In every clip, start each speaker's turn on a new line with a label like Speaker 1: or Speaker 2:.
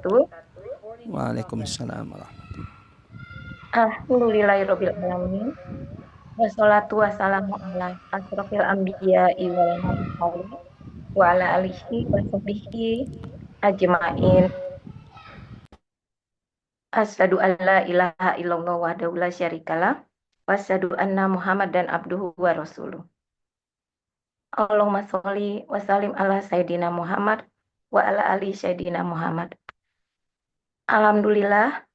Speaker 1: wabarakatuh.
Speaker 2: Waalaikumsalam warahmatullahi.
Speaker 1: Alhamdulillahirabbil alamin. Wassalatu wassalamu ala asrofil anbiya'i wal mursalin wa ala alihi wa sahbihi ajmain. Asyhadu an la ilaha illallah wahdahu la syarikalah wa asyhadu anna Muhammadan abduhu wa rasuluh. Allahumma sholli wa sallim ala sayyidina Muhammad wa ala ali sayyidina Muhammad. Alhamdulillah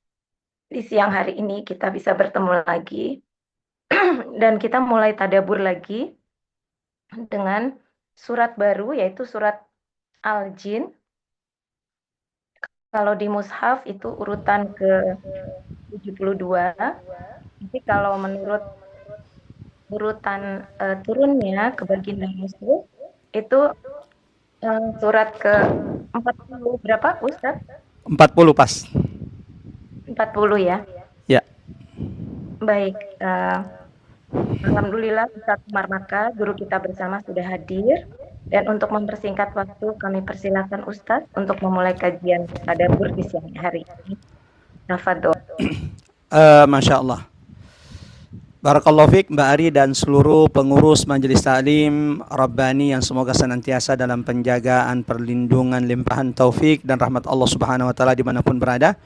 Speaker 1: di siang hari ini kita bisa bertemu lagi dan kita mulai tadabur lagi dengan surat baru yaitu surat Al-Jin. Kalau di mushaf itu urutan ke-72. Tapi kalau menurut urutan turunnya ke baginda Rasul itu surat ke-40 berapa Ustaz?
Speaker 2: 40 pas.
Speaker 1: 40 ya.
Speaker 2: Ya.
Speaker 1: Baik, alhamdulillah Ustaz Umar Maka, guru kita bersama sudah hadir. Dan untuk mempersingkat waktu, kami persilakan Ustadz untuk memulai kajian tadabbur di siang hari ini. Tafadhol.
Speaker 2: Masya Allah. Barakallahu fiik Mbak Ari dan seluruh pengurus Majelis Taklim Rabbani yang semoga senantiasa dalam penjagaan, perlindungan, limpahan taufik dan rahmat Allah Subhanahu wa taala dimanapun berada.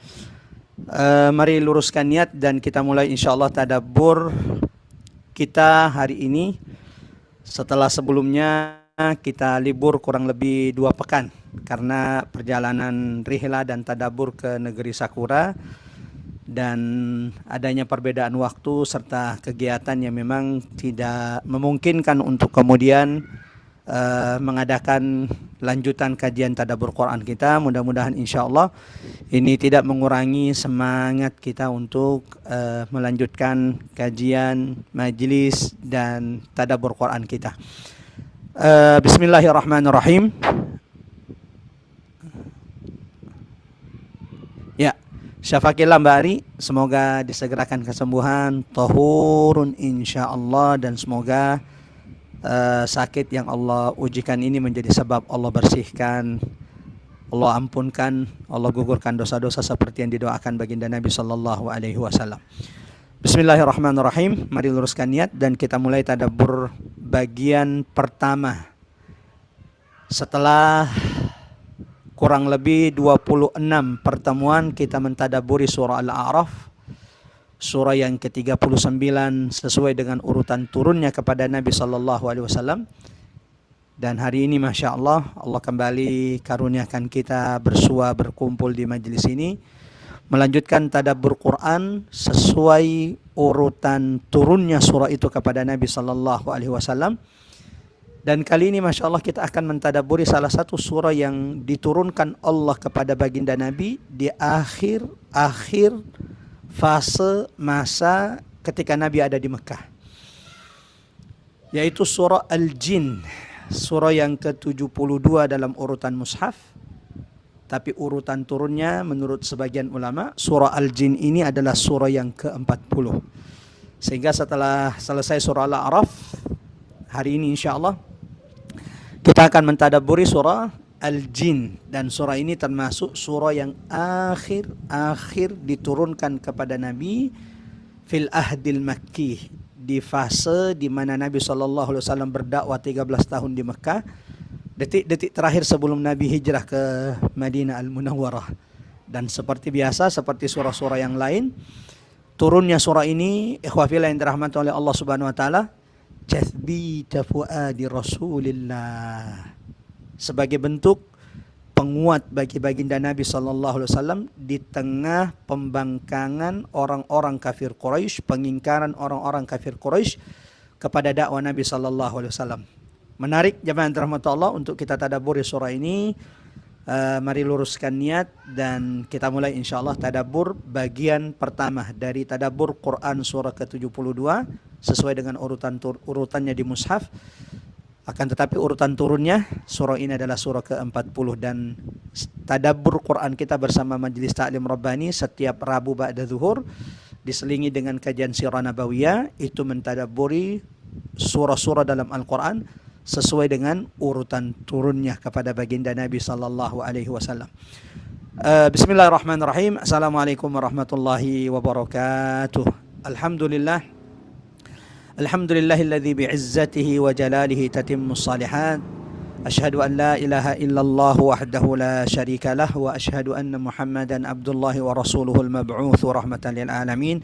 Speaker 2: Mari luruskan niat dan kita mulai insyaallah tadabbur kita hari ini setelah sebelumnya kita libur kurang lebih 2 pekan karena perjalanan rihla dan tadabbur ke negeri Sakura dan adanya perbedaan waktu serta kegiatan yang memang tidak memungkinkan untuk kemudian mengadakan lanjutan kajian tadabbur Quran kita. Mudah-mudahan insyaallah ini tidak mengurangi semangat kita untuk melanjutkan kajian, majlis dan tadabbur Quran kita. Bismillahirrahmanirrahim. Ya, syafaqillah Mbak Ari, semoga disegerakan kesembuhan, tahurun insyaallah, dan semoga sakit yang Allah ujikan ini menjadi sebab Allah bersihkan, Allah ampunkan, Allah gugurkan dosa-dosa seperti yang didoakan baginda Nabi sallallahu alaihi wasallam. Bismillahirrahmanirrahim. Mari luruskan niat dan kita mulai tadabbur bagian pertama. Setelah kurang lebih 26 pertemuan kita mentadabburi surah Al-A'raf, surah yang ke-39 sesuai dengan urutan turunnya kepada Nabi sallallahu alaihi wasallam. Dan hari ini Masya Allah, Allah kembali karuniakan kita berkumpul di majelis ini melanjutkan tadabbur Quran sesuai urutan turunnya surah itu kepada Nabi sallallahu alaihi wasallam. Dan kali ini Masya Allah kita akan mentadabburi salah satu surah yang diturunkan Allah kepada baginda Nabi di akhir fase masa ketika Nabi ada di Mekah, yaitu surah Al-Jin, surah yang ke-72 dalam urutan mushaf. Tapi urutan turunnya menurut sebagian ulama, surah Al-Jin ini adalah surah yang ke-40. Sehingga setelah selesai surah Al-A'raf, hari ini insyaAllah kita akan mentadabburi surah Al-Jin. Dan surah ini termasuk surah yang akhir diturunkan kepada Nabi fil ahdil Makki, di fase di mana Nabi SAW berdakwah 13 tahun di Mekah, detik-detik terakhir sebelum Nabi hijrah ke Madinah Al-Munawwarah. Dan seperti biasa, seperti surah-surah yang lain, turunnya surah ini ikhwafillah yang dirahmati oleh Allah Subhanahu wa taala, tathbita fuadi Rasulillah, sebagai bentuk penguat bagi baginda Nabi sallallahu alaihi wasallam di tengah pembangkangan orang-orang kafir Quraisy, pengingkaran orang-orang kafir Quraisy kepada dakwah Nabi sallallahu alaihi wasallam. Menarik jemaah rahmat Allah untuk kita tadabburi surah ini. Mari luruskan niat dan kita mulai insyaallah tadabbur bagian pertama dari tadabbur Quran surah ke-72 sesuai dengan urutannya di mushaf. Akan tetapi urutan turunnya surah ini adalah surah ke-40, dan tadabbur Quran kita bersama Majelis Taklim Rabbani setiap Rabu ba'da zuhur diselingi dengan kajian sirah nabawiyah, itu mentadabburi surah-surah dalam Al-Quran sesuai dengan urutan turunnya kepada baginda Nabi sallallahu alaihi wasallam. Bismillahirrahmanirrahim. Assalamualaikum warahmatullahi wabarakatuh. Alhamdulillah. Alhamdulillahilladzi bi'izzatihi wa jalalihi tatimmus salihat. Asyhadu an la ilaha illallah wahdahu la syarika lah wa asyhadu anna Muhammadan abdullahi wa rasuluhul mab'uts rahmatan lil alamin.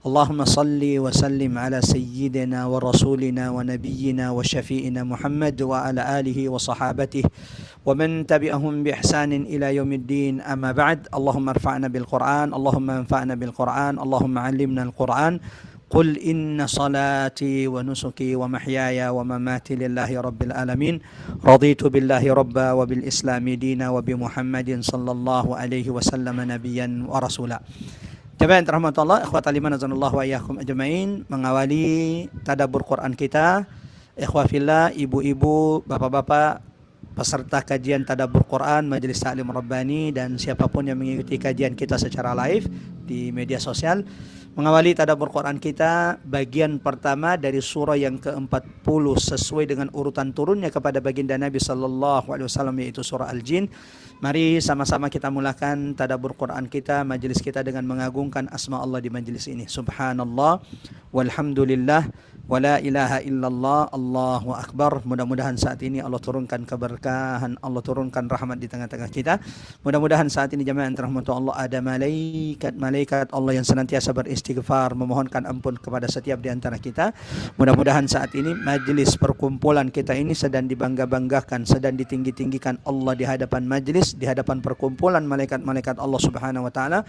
Speaker 2: Allahumma salli wa sallim ala sayyidina wa rasulina wa nabiyyina wa syafi'ina Muhammad wa ala alihi wa sahabatihi wa man tabi'ahum bi ihsanin ila yaumiddin, amma ba'd. Allahumma arfa'na bil Qur'an, Allahumma anfa'na bil Qur'an, Allahumma 'allimna al Qur'an. Qul inna salati wa nusuki wa mahyaya wa mamati lillahi rabbil alamin. Raditu billahi rabba wa bil islami dina wa bi Muhammadin sallallahu alaihi wasallam nabiyyan wa rasula. Jemaah yang dirahmati Allah, ikhwat aliman azanallahu wa iyyakum ajmain, mengawali tadabbur Quran kita. Ikhwah fillah, ibu-ibu, bapak-bapak, peserta kajian tadabbur Quran Majelis Ta'lim Rabbani dan siapapun yang mengikuti kajian kita secara live di media sosial. Mengawali tadabbur Quran kita bagian pertama dari surah yang ke-40 sesuai dengan urutan turunnya kepada baginda Nabi sallallahu alaihi wasallam, yaitu surah Al-Jin. Mari sama-sama kita mulakan tadabbur Quran kita, majelis kita, dengan mengagungkan asma Allah di majelis ini. Subhanallah walhamdulillah wa la ilaha illallah, Allahu akbar. Mudah-mudahan saat ini Allah turunkan keberkahan, Allah turunkan rahmat di tengah-tengah kita. Mudah-mudahan saat ini jemaah yang dirahmati Allah ada malaikat Allah yang senantiasa beristighfar, memohonkan ampun kepada setiap di antara kita. Mudah-mudahan saat ini majelis perkumpulan kita ini sedang dibangga-banggakan, sedang ditinggi-tinggikan Allah di hadapan majelis, di hadapan perkumpulan malaikat-malaikat Allah Subhanahu wa taala.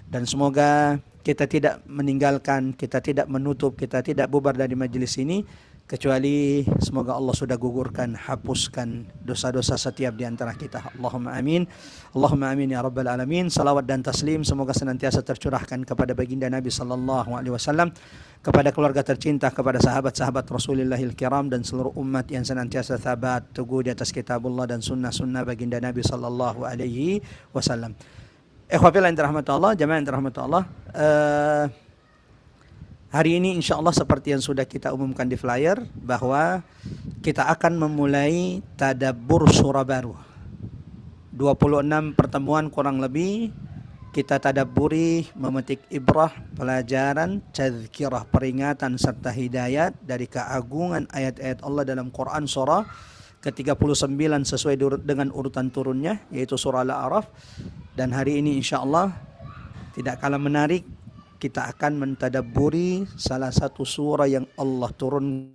Speaker 2: Dan semoga kita tidak meninggalkan, kita tidak menutup, kita tidak bubar dari majelis ini kecuali semoga Allah sudah gugurkan, hapuskan dosa-dosa setiap di antara kita. Allahumma amin. Allahumma amin ya rabbal alamin. Salawat dan taslim semoga senantiasa tercurahkan kepada baginda Nabi sallallahu alaihi wasallam, kepada keluarga tercinta, kepada sahabat-sahabat Rasulillahil kiram dan seluruh umat yang senantiasa thabat teguh di atas kitabullah dan sunnah-sunnah baginda Nabi sallallahu alaihi wasallam. Ikhwafillah yang dirahmati Allah, jamaah yang dirahmati Allah, hari ini insya Allah seperti yang sudah kita umumkan di flyer, bahwa kita akan memulai tadabbur surah baru. 26 pertemuan kurang lebih kita tadabburi, memetik ibrah, pelajaran, tazkirah, peringatan serta hidayat dari keagungan ayat-ayat Allah dalam Quran surah ke-39 sesuai dengan urutan turunnya, yaitu surah Al-A'raf. Dan hari ini insya Allah tidak kalah menarik, kita akan mentadabburi salah satu surah yang Allah turunkan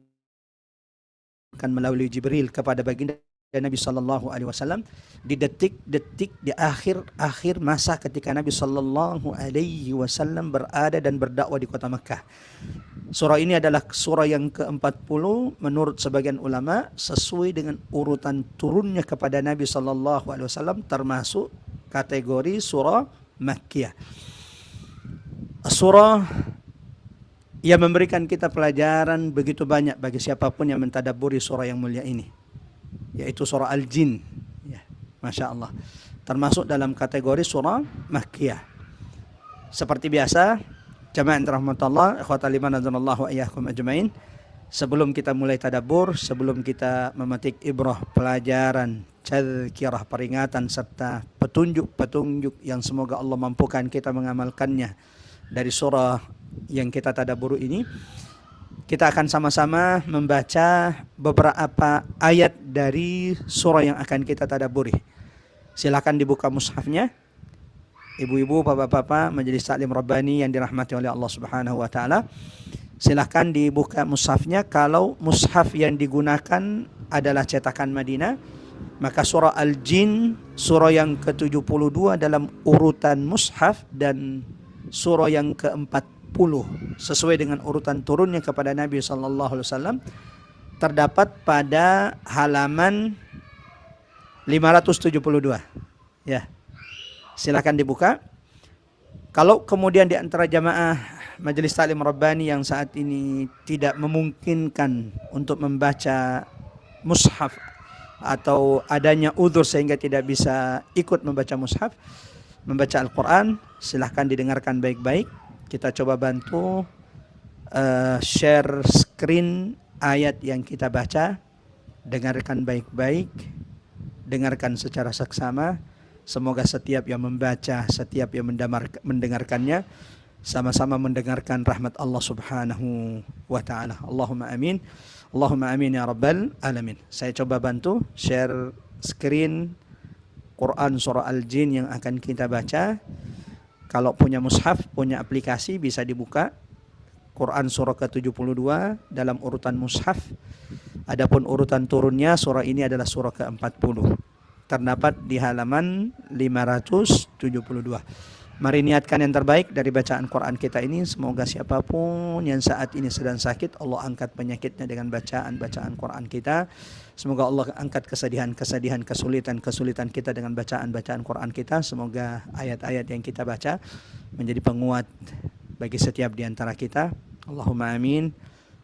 Speaker 2: melalui Jibril kepada baginda Nabi sallallahu alaihi wasallam di detik-detik di akhir masa ketika Nabi sallallahu alaihi wasallam berada dan berdakwah di kota Makkah. Surah ini adalah surah yang ke-40 menurut sebagian ulama sesuai dengan urutan turunnya kepada Nabi sallallahu alaihi wasallam, termasuk kategori surah Makkiyah. Surah yang memberikan kita pelajaran begitu banyak bagi siapapun yang mentadabburi surah yang mulia ini, yaitu surah Al-Jin. Ya, Masya Allah. Termasuk dalam kategori surah Makkiyah. Seperti biasa, jamaah yang dirahmati Allah, ikhwatal iman azanallahu wa iyyakum ajmain. Sebelum kita mulai tadabbur, sebelum kita memetik ibrah, pelajaran, tazkirah, peringatan serta petunjuk-petunjuk yang semoga Allah mampukan kita mengamalkannya dari surah yang kita tadabbur ini, kita akan sama-sama membaca beberapa ayat dari surah yang akan kita tadabburi. Silakan dibuka mushafnya. Ibu-ibu, bapak-bapak, Majelis Ta'lim Rabbani yang dirahmati oleh Allah Subhanahu wa taala, silahkan dibuka mushafnya. Kalau mushaf yang digunakan adalah cetakan Madinah, maka surah Al-Jin surah yang ke-72 dalam urutan mushaf dan surah yang ke-40 sesuai dengan urutan turunnya kepada Nabi sallallahu alaihi wasallam terdapat pada halaman 572. Ya. Silakan dibuka. Kalau kemudian di antara jamaah Majelis Ta'lim Rabbani yang saat ini tidak memungkinkan untuk membaca mushaf atau adanya udzur sehingga tidak bisa ikut membaca mushaf, membaca Al-Quran, silahkan didengarkan baik-baik. Kita coba bantu share screen ayat yang kita baca. Dengarkan baik-baik, dengarkan secara saksama, Semoga setiap yang membaca, setiap yang mendengarkannya sama-sama mendengarkan rahmat Allah Subhanahu wa taala. Allahumma amin. Allahumma amin ya rabbal alamin. Saya coba bantu share screen Quran surah Al-Jin yang akan kita baca. Kalau punya mushaf, punya aplikasi bisa dibuka. Quran surah ke-72 dalam urutan mushaf. Adapun urutan turunnya surah ini adalah surah ke-40. Terdapat di halaman 572. Mari niatkan yang terbaik dari bacaan Quran kita ini. Semoga siapapun yang saat ini sedang sakit, Allah angkat penyakitnya dengan bacaan-bacaan Quran kita. Semoga Allah angkat kesedihan-kesedihan, kesulitan-kesulitan kita dengan bacaan-bacaan Quran kita. Semoga ayat-ayat yang kita baca menjadi penguat bagi setiap di antara kita. Allahumma amin.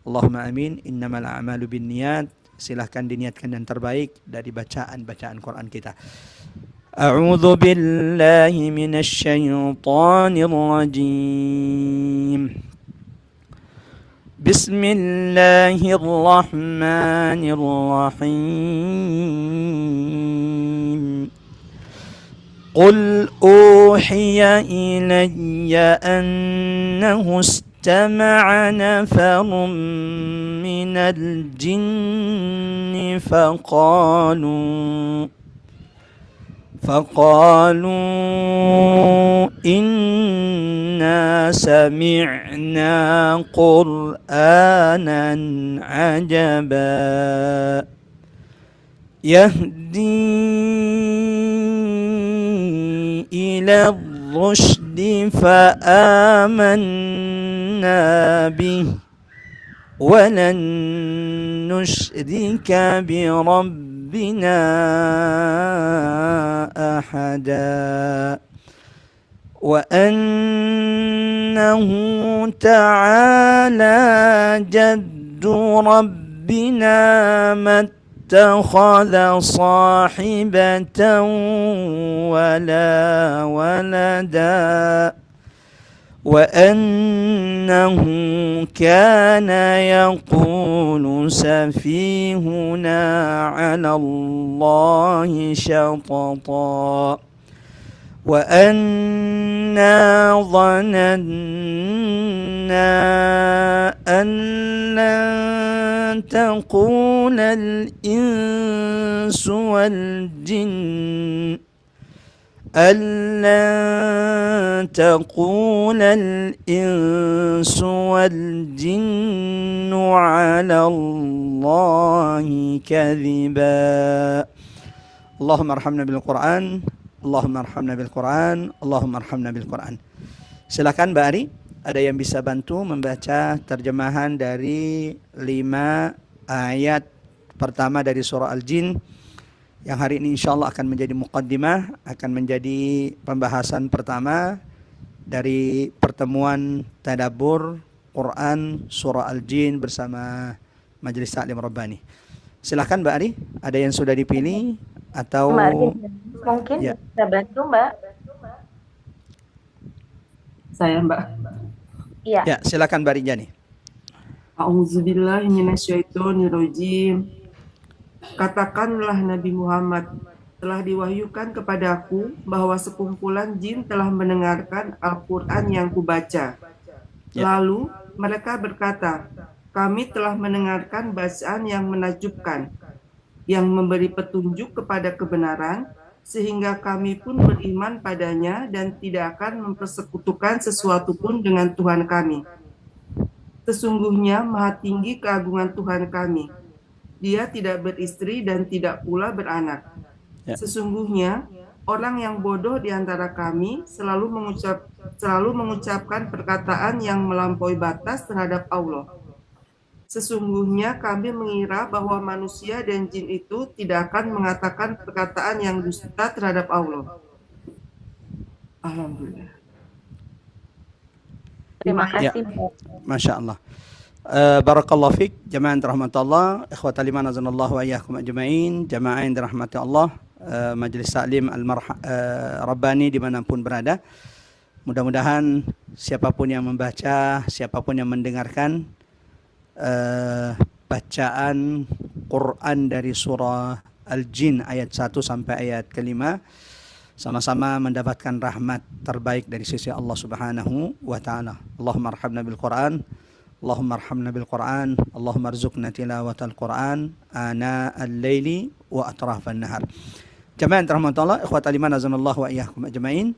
Speaker 2: Allahumma amin. Innamal a'malu binniyat. Silahkan diniatkan yang terbaik dari bacaan-bacaan Quran kita. أعوذ بالله من الشيطان الرجيم بسم الله الرحمن الرحيم قل أوحي إلي أنه استمع نفر من الجن فقالوا إنا سمعنا قرآنا عجبا يهدي إلى الرشد فآمنا به ولن نشرك بربنا أحدا وأنه تعالى جد ربنا ما اتخذ صاحبة ولا ولدا وأنه كان يقول سفيهنا على الله شططا وأنا ظننا أن لن تقول الإنس والجن أَلَّن تَقُولَ الْإِنسُ وَالْجِنُّ عَلَى اللَّهِ كَذِبًا اللهم ارحمنا بالقرآن اللهم ارحمنا بالقرآن اللهم ارحمنا بالقرآن. Silakan Mbak Ari, ada yang bisa bantu membaca terjemahan dari 5 ayat pertama dari surah Al-Jin yang hari ini insya Allah akan menjadi muqaddimah, akan menjadi pembahasan pertama dari pertemuan tadabbur Quran surah Al-Jin bersama Majelis Taklim Rabbani. Silakan Mbak Ari, ada yang sudah dipilih atau
Speaker 1: Mbak Ari, mungkin
Speaker 2: ya.
Speaker 1: bisa bantu Mbak?
Speaker 3: Saya Mbak.
Speaker 1: Iya.
Speaker 2: Ya, silakan Mbak Rijani.
Speaker 3: A'udzubillahi minasyaitonirrajim. Katakanlah Nabi Muhammad, telah diwahyukan kepadaku bahwa sekumpulan jin telah mendengarkan Al-Quran yang kubaca. Lalu mereka berkata, kami telah mendengarkan bacaan yang menakjubkan, yang memberi petunjuk kepada kebenaran, sehingga kami pun beriman padanya dan tidak akan mempersekutukan sesuatu pun dengan Tuhan kami. Sesungguhnya maha tinggi keagungan Tuhan kami. Dia tidak beristri dan tidak pula beranak. Sesungguhnya orang yang bodoh di antara kami selalu mengucapkan perkataan yang melampaui batas terhadap Allah. Sesungguhnya kami mengira bahwa manusia dan jin itu tidak akan mengatakan perkataan yang dusta terhadap Allah. Alhamdulillah.
Speaker 1: Terima kasih.
Speaker 2: Masya Allah. Barakallahu fiik, jamaah rahmatullah, ikhwatal iman azanallahu wa iyyakum ajma'in, jamaah yang dirahmati Allah, Majelis Taklim Rabbani dimanapun berada. Mudah-mudahan siapapun yang membaca, siapapun yang mendengarkan bacaan Quran dari surah Al-Jin ayat 1 sampai ayat ke-5, sama-sama mendapatkan rahmat terbaik dari sisi Allah Subhanahu wa taala. Allahumma arhamna bil Quran, Allahumma arhamna bil Quran, Allahumma arzuqna tilawatal Quran ana al-laili wa atrafan nahar. Jamaah rahmatullah, ikhwatal iman azanallahu wa iyyakum ajmain.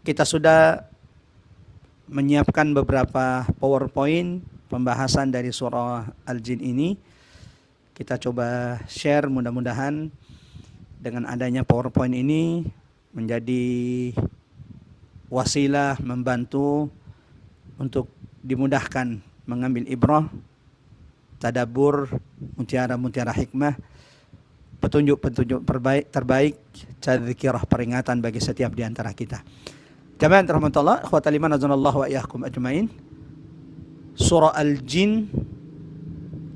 Speaker 2: Kita sudah menyiapkan beberapa PowerPoint pembahasan dari surah Al-Jin ini. Kita coba share, mudah-mudahan dengan adanya PowerPoint ini menjadi wasilah membantu untuk dimudahkan mengambil ibrah, tadabbur, mutiara-mutiara hikmah, petunjuk-petunjuk terbaik, tadzkirah peringatan bagi setiap di antara kita. Jamaah rahmatullah, ikhwatal iman azanallahu wa iyyakum ajmain. Surah Al-Jin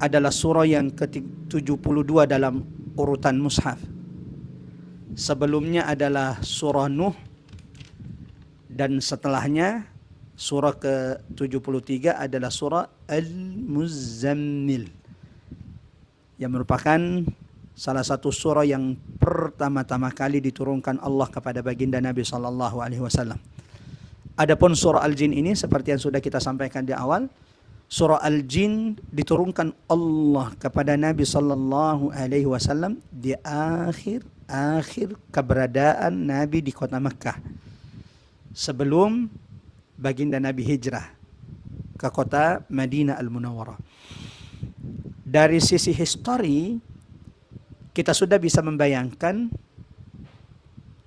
Speaker 2: adalah surah yang ke-72 dalam urutan mushaf. Sebelumnya adalah surah Nuh, dan setelahnya surah ke-73 adalah surah Al-Muzammil, yang merupakan salah satu surah yang pertama-tama kali diturunkan Allah kepada baginda Nabi sallallahu alaihi wasallam. Adapun surah Al-Jin ini seperti yang sudah kita sampaikan di awal, surah Al-Jin diturunkan Allah kepada Nabi sallallahu alaihi wasallam di akhir keberadaan Nabi di kota Makkah, sebelum baginda Nabi hijrah ke kota Madinah Al-Munawwarah. Dari sisi histori, kita sudah bisa membayangkan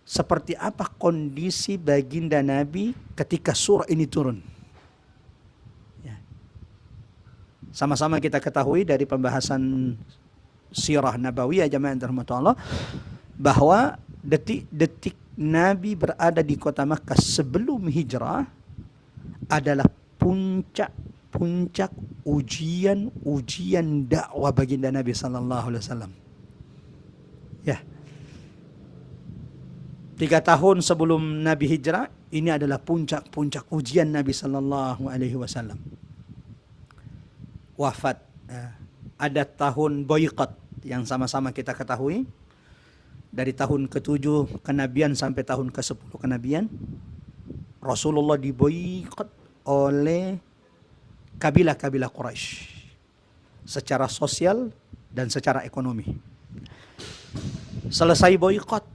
Speaker 2: seperti apa kondisi baginda Nabi ketika surah ini turun. Ya. Sama-sama kita ketahui dari pembahasan sirah nabawiyah jamaah rahmatullah, bahwa detik-detik Nabi berada di kota Makkah sebelum hijrah adalah puncak ujian dakwah baginda Nabi sallallahu alaihi wasallam. Ya. 3 tahun sebelum Nabi hijrah, ini adalah puncak ujian Nabi sallallahu alaihi wasallam. Wafat. Ada tahun boykot yang sama-sama kita ketahui. Dari tahun ke-7 kenabian sampai tahun ke-10 kenabian, Rasulullah diboykot oleh kabilah-kabilah Quraisy secara sosial dan secara ekonomi. Selesai boykot,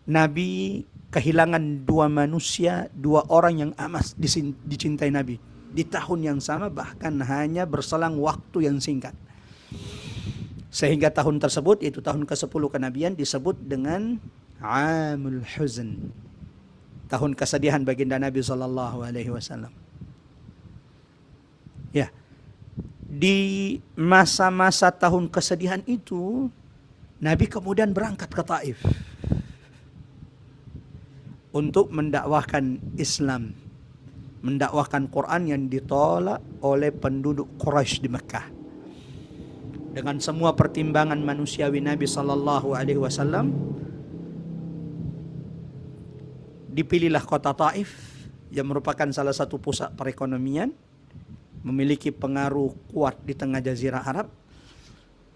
Speaker 2: Nabi kehilangan 2 manusia, 2 orang yang amat dicintai Nabi di tahun yang sama, bahkan hanya berselang waktu yang singkat. Sehingga tahun tersebut, yaitu tahun ke-10 kenabian, disebut dengan Amul Huzn, tahun kesedihan baginda Nabi sallallahu alaihi wasallam. Ya. Di masa-masa tahun kesedihan itu, Nabi kemudian berangkat ke Taif untuk mendakwahkan Islam, mendakwahkan Quran yang ditolak oleh penduduk Quraisy di Mekah. Dengan semua pertimbangan manusiawi, Nabi sallallahu alaihi wasallam dipilihlah kota Taif yang merupakan salah satu pusat perekonomian, memiliki pengaruh kuat di tengah jazirah Arab.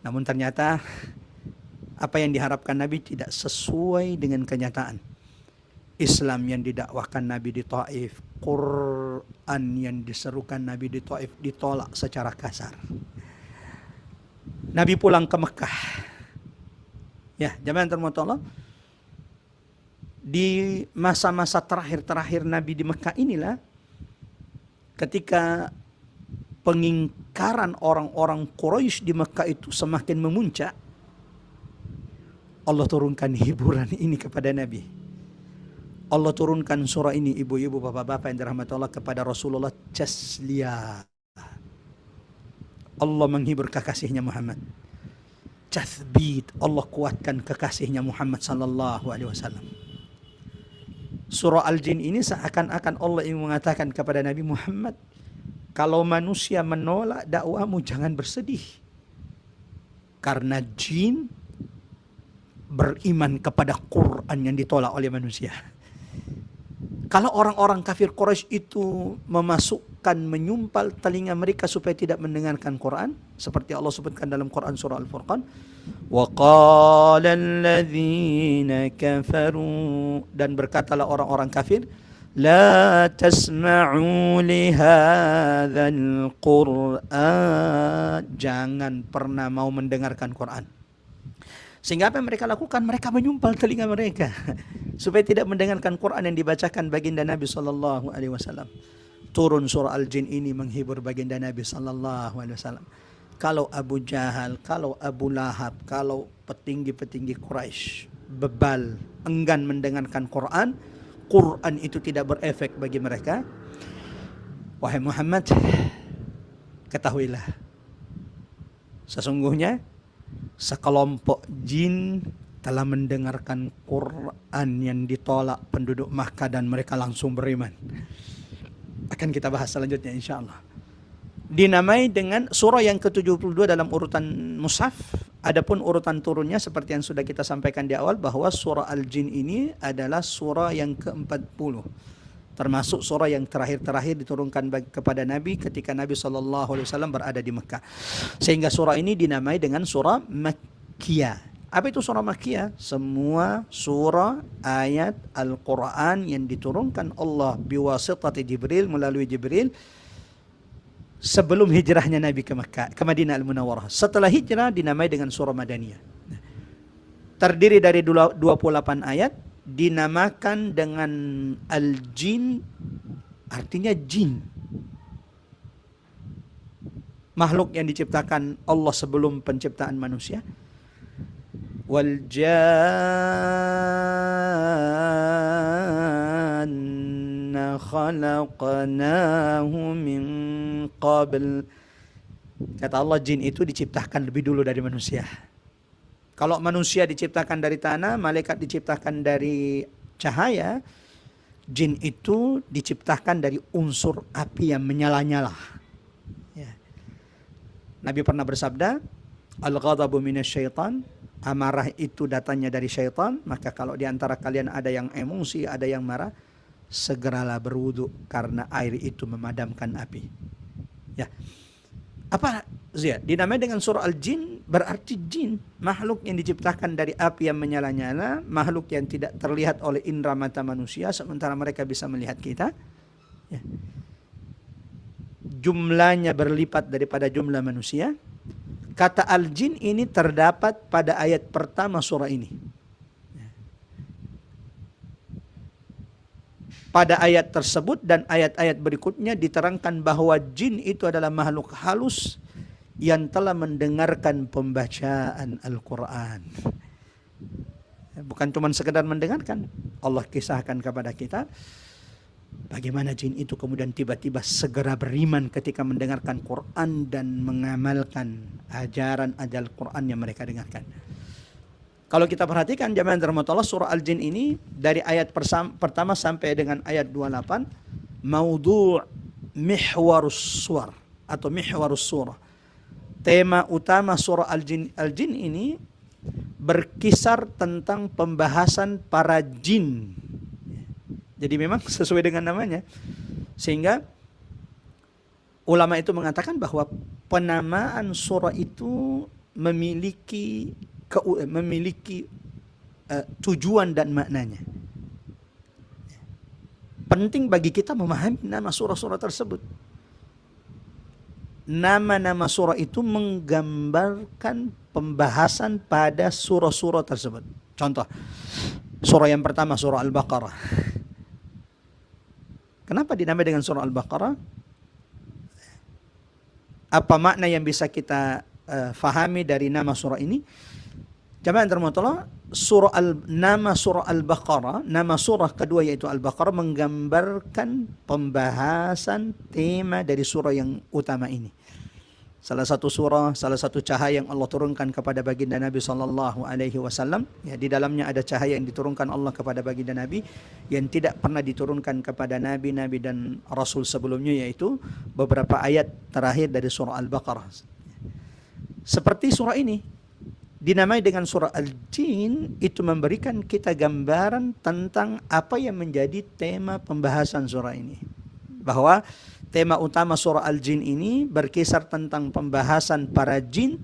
Speaker 2: Namun ternyata apa yang diharapkan Nabi tidak sesuai dengan kenyataan. Islam yang didakwahkan Nabi di Taif, Quran yang diserukan Nabi di Taif ditolak secara kasar. Nabi pulang ke Mekah. Ya, jamaah terhormat, di masa-masa terakhir Nabi di Mekah inilah ketika pengingkaran orang-orang Quraisy di Mekah itu semakin memuncak, Allah turunkan hiburan ini kepada Nabi. Allah turunkan surah ini, ibu-ibu, bapak-bapak yang dirahmati Allah, kepada Rasulullah tasliyah. Allah menghibur kekasihnya Muhammad. Tathbit, Allah kuatkan kekasihnya Muhammad sallallahu alaihi wasallam. Surah Al-Jin ini seakan-akan Allah ingin mengatakan kepada Nabi Muhammad, kalau manusia menolak dakwamu jangan bersedih, karena jin beriman kepada Quran yang ditolak oleh manusia. Kalau orang-orang kafir Quraisy itu memasukkan, menyumpal telinga mereka supaya tidak mendengarkan Quran, seperti Allah sebutkan dalam Quran surah Al-Furqan, وقال الذين كفروا, dan berkatalah orang-orang kafir, لا تسمعوا لهذا القرآن, jangan pernah mau mendengarkan Quran. Sehingga apa yang mereka lakukan? Mereka menyumpal telinga mereka supaya tidak mendengarkan Quran yang dibacakan baginda Nabi sallallahu alaihi wasallam. Turun surah Al-Jin ini menghibur baginda Nabi sallallahu alaihi wasallam. Kalau Abu Jahal, kalau Abu Lahab, kalau petinggi-petinggi Quraisy bebal, enggan mendengarkan Quran, Quran itu tidak berefek bagi mereka. Wahai Muhammad, ketahuilah, sesungguhnya sekelompok jin telah mendengarkan Quran yang ditolak penduduk Makkah dan mereka langsung beriman. Akan kita bahas selanjutnya insyaAllah. Dinamai dengan surah yang ke-72 dalam urutan mushaf. Adapun urutan turunnya seperti yang sudah kita sampaikan di awal, bahwa surah Al-Jin ini adalah surah yang ke-40. Termasuk surah yang terakhir-terakhir diturunkan kepada Nabi ketika Nabi SAW berada di Mekah. Sehingga surah ini dinamai dengan surah Makkiyah. Apa itu surah Makkiyah? Semua surah ayat Al-Quran yang diturunkan Allah biwasitati Jibril, melalui Jibril, sebelum hijrahnya Nabi ke Mekah, ke Madinah Al-Munawwarah. Setelah hijrah dinamai dengan surah Madaniyah. Terdiri dari 28 ayat, dinamakan dengan Al-Jin, artinya jin. Makhluk yang diciptakan Allah sebelum penciptaan manusia. Wal janna khalaqnahu min qabl. Kata Allah, jin itu diciptakan lebih dulu dari manusia. Kalau manusia diciptakan dari tanah, malaikat diciptakan dari cahaya, jin itu diciptakan dari unsur api yang menyala-nyala. Ya. Nabi pernah bersabda, Al-ghadabu minasyaitan, amarah itu datangnya dari syaitan, maka kalau di antara kalian ada yang emosi, ada yang marah, segeralah berwudu karena air itu memadamkan api. Ya. Apa Zia? Dinamai dengan surah Al-Jin, berarti jin, makhluk yang diciptakan dari api yang menyala-nyala, makhluk yang tidak terlihat oleh indera mata manusia, sementara mereka bisa melihat kita. Ya. Jumlahnya berlipat daripada jumlah manusia. Kata Al-Jin ini terdapat pada ayat pertama surah ini. Pada ayat tersebut dan ayat-ayat berikutnya diterangkan bahwa jin itu adalah makhluk halus yang telah mendengarkan pembacaan Al-Quran. Bukan cuma sekedar mendengarkan. Allah kisahkan kepada kita bagaimana jin itu kemudian tiba-tiba segera beriman ketika mendengarkan Quran dan mengamalkan ajaran-ajaran Quran yang mereka dengarkan. Kalau kita perhatikan jamaah rahmatullah, surah Al-Jin ini dari ayat pertama sampai dengan ayat 28, maudhu' mihwarus suwar atau mihwarus surah. Tema utama surah Al-Jin ini berkisar tentang pembahasan para jin. Jadi memang sesuai dengan namanya. Sehingga ulama itu mengatakan bahwa penamaan surah itu memiliki tujuan dan maknanya. Penting bagi kita memahami nama surah-surah tersebut. Nama-nama surah itu menggambarkan pembahasan pada surah-surah tersebut. Contoh, surah yang pertama surah Al-Baqarah. Kenapa dinamai dengan surah Al-Baqarah? Apa makna yang bisa kita fahami dari nama surah ini? Jamaah terhormat, nama surah Al-Baqarah, nama surah kedua yaitu Al-Baqarah menggambarkan pembahasan tema dari surah yang utama ini. Salah satu surah, salah satu cahaya yang Allah turunkan kepada baginda Nabi sallallahu alaihi wasallam, ya, di dalamnya ada cahaya yang diturunkan Allah kepada baginda Nabi yang tidak pernah diturunkan kepada nabi-nabi dan rasul sebelumnya, yaitu beberapa ayat terakhir dari surah Al-Baqarah. Seperti surah ini dinamai dengan surah Al-Jin, itu memberikan kita gambaran tentang apa yang menjadi tema pembahasan surah ini. Bahwa tema utama surah Al-Jin ini berkisar tentang pembahasan para jin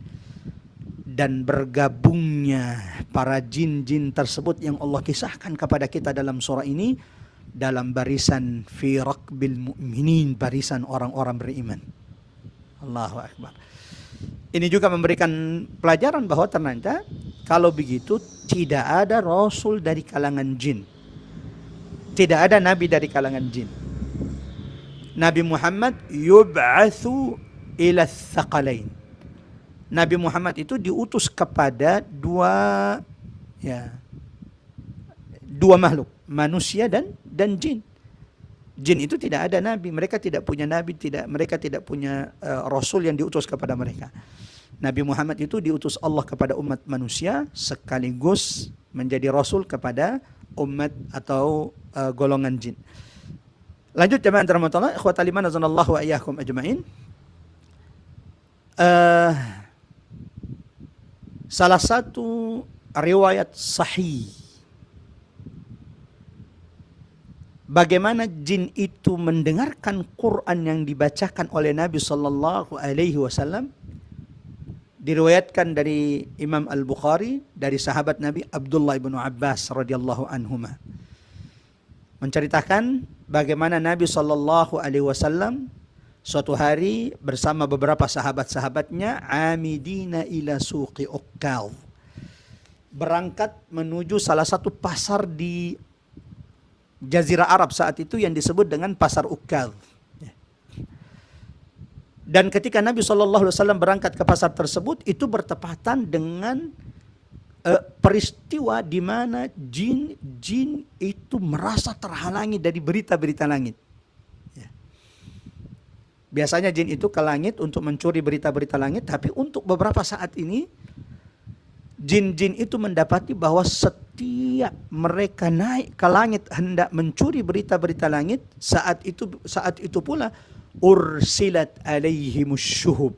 Speaker 2: dan bergabungnya para jin-jin tersebut yang Allah kisahkan kepada kita dalam surah ini dalam barisan fi raqbil mu'minin, barisan orang-orang beriman. Allahu Akbar. Ini juga memberikan pelajaran bahwa ternyata kalau begitu tidak ada rasul dari kalangan jin. Tidak ada nabi dari kalangan jin. Nabi Muhammad yub'atsu ila tsaqalain. Nabi Muhammad itu diutus kepada dua makhluk, manusia dan jin. Jin itu tidak ada nabi, mereka tidak punya nabi, mereka tidak punya rasul yang diutus kepada mereka. Nabi Muhammad itu diutus Allah kepada umat manusia sekaligus menjadi rasul kepada umat atau golongan jin. Lanjut jemaah rahmatullah, ikhwatal iman azanallahu wa iyyakum ajmain. Salah satu riwayat sahih bagaimana jin itu mendengarkan Quran yang dibacakan oleh Nabi sallallahu alaihi wasallam diriwayatkan dari Imam Al-Bukhari dari sahabat Nabi Abdullah bin Abbas radhiyallahu anhuma, menceritakan bagaimana Nabi sallallahu alaihi wasallam suatu hari bersama beberapa sahabat-sahabatnya amidina ila suqi Uqqal, berangkat menuju salah satu pasar di Jazirah Arab saat itu yang disebut dengan pasar Uqqal. Dan ketika Nabi SAW berangkat ke pasar tersebut, itu bertepatan dengan peristiwa di mana jin itu merasa terhalangi dari berita-berita langit. Biasanya jin itu ke langit untuk mencuri berita-berita langit, tapi untuk beberapa saat ini jin-jin itu mendapati bahwa setiap mereka naik ke langit hendak mencuri berita-berita langit, saat itu pula ursilat alaihimus syuhub.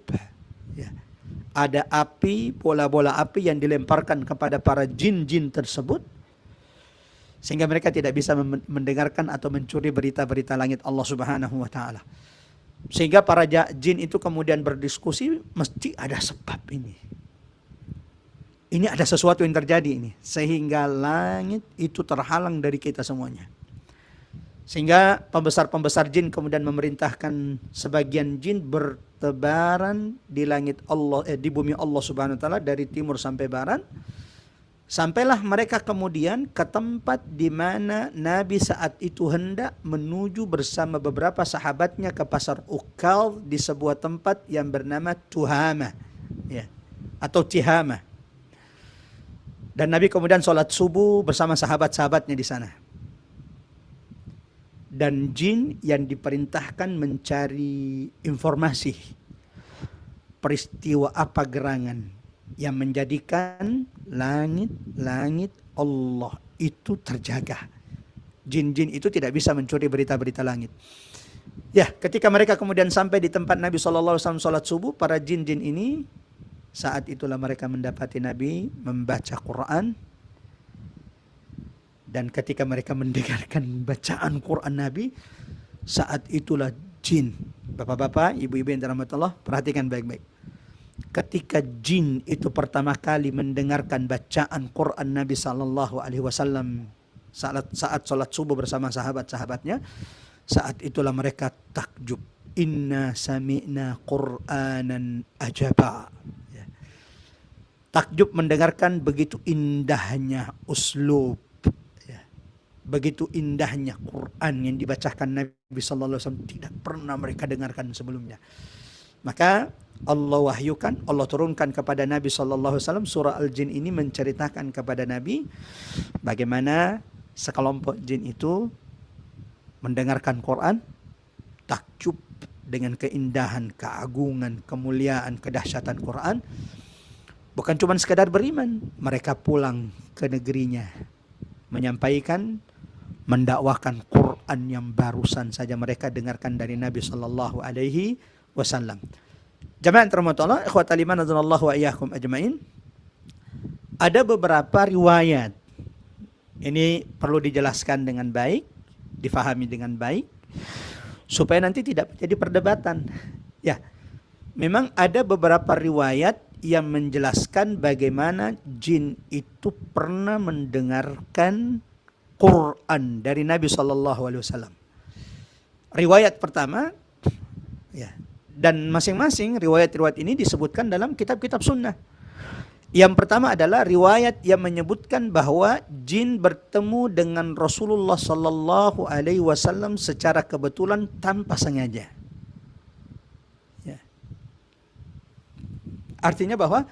Speaker 2: Ada api, bola-bola api yang dilemparkan kepada para jin-jin tersebut sehingga mereka tidak bisa mendengarkan atau mencuri berita-berita langit Allah Subhanahu wa taala. Sehingga para jin itu kemudian berdiskusi, mesti ada sebab ini. Ini ada sesuatu yang terjadi ini, sehingga langit itu terhalang dari kita semuanya. Sehingga pembesar-pembesar jin kemudian memerintahkan sebagian jin bertebaran di langit Allah, di bumi Allah Subhanahu wa taala dari timur sampai barat. Sampailah mereka kemudian ke tempat di mana Nabi saat itu hendak menuju bersama beberapa sahabatnya ke pasar Uqqal di sebuah tempat yang bernama Tuhama, atau Tihama. Dan Nabi kemudian sholat subuh bersama sahabat-sahabatnya di sana. Dan jin yang diperintahkan mencari informasi peristiwa apa gerangan yang menjadikan langit Allah itu terjaga. Jin-jin itu tidak bisa mencuri berita-berita langit. Ya, ketika mereka kemudian sampai di tempat Nabi SAW sholat subuh, para jin-jin ini saat itulah mereka mendapati Nabi membaca Quran. Dan ketika mereka mendengarkan bacaan Quran Nabi, saat itulah jin, bapak-bapak, ibu-ibu yang dirahmati Allah, perhatikan baik-baik. Ketika jin itu pertama kali mendengarkan bacaan Quran Nabi sallallahu alaihi wasallam saat salat subuh bersama sahabat-sahabatnya, saat itulah mereka takjub. Inna sami'na Qur'anan ajaba. Takjub mendengarkan begitu indahnya uslub, begitu indahnya Quran yang dibacakan Nabi sallallahu alaihi wasallam, tidak pernah mereka dengarkan sebelumnya. Maka Allah wahyukan, Allah turunkan kepada Nabi SAW surah Al-Jin ini menceritakan kepada Nabi bagaimana sekelompok jin itu mendengarkan Quran, takjub dengan keindahan, keagungan, kemuliaan, kedahsyatan Quran. Bukan cuma sekadar beriman, mereka pulang ke negerinya menyampaikan, mendakwakan Quran yang barusan saja mereka dengarkan dari Nabi SAW. Jamaah terhormat Allah, ikhwatal iman azanallahu wa iyyakum ajmain. Ada beberapa riwayat. Ini perlu dijelaskan dengan baik, difahami dengan baik supaya nanti tidak jadi perdebatan. Ya. Memang ada beberapa riwayat yang menjelaskan bagaimana jin itu pernah mendengarkan Quran dari Nabi Shallallahu Alaihi Wasallam. Riwayat pertama, ya, dan masing-masing riwayat-riwayat ini disebutkan dalam kitab-kitab sunnah. Yang pertama adalah riwayat yang menyebutkan bahwa jin bertemu dengan Rasulullah Sallallahu Alaihi Wasallam secara kebetulan tanpa sengaja. Ya. Artinya bahwa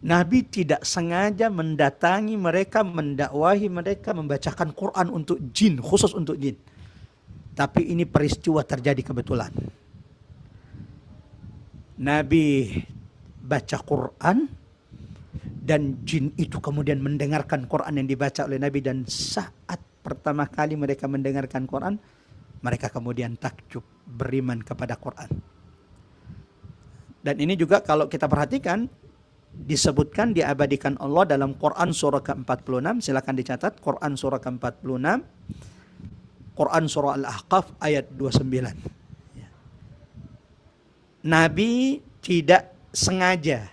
Speaker 2: Nabi tidak sengaja mendatangi mereka, mendakwahi mereka, membacakan Quran untuk jin, khusus untuk jin. Tapi ini peristiwa terjadi kebetulan. Nabi baca Quran, dan jin itu kemudian mendengarkan Quran yang dibaca oleh Nabi, dan saat pertama kali mereka mendengarkan Quran, mereka kemudian takjub, beriman kepada Quran. Dan ini juga kalau kita perhatikan disebutkan, diabadikan Allah dalam Quran surah ke-46, silakan dicatat Quran surah ke-46, Quran surah Al-Ahqaf ayat 29. Nabi tidak sengaja.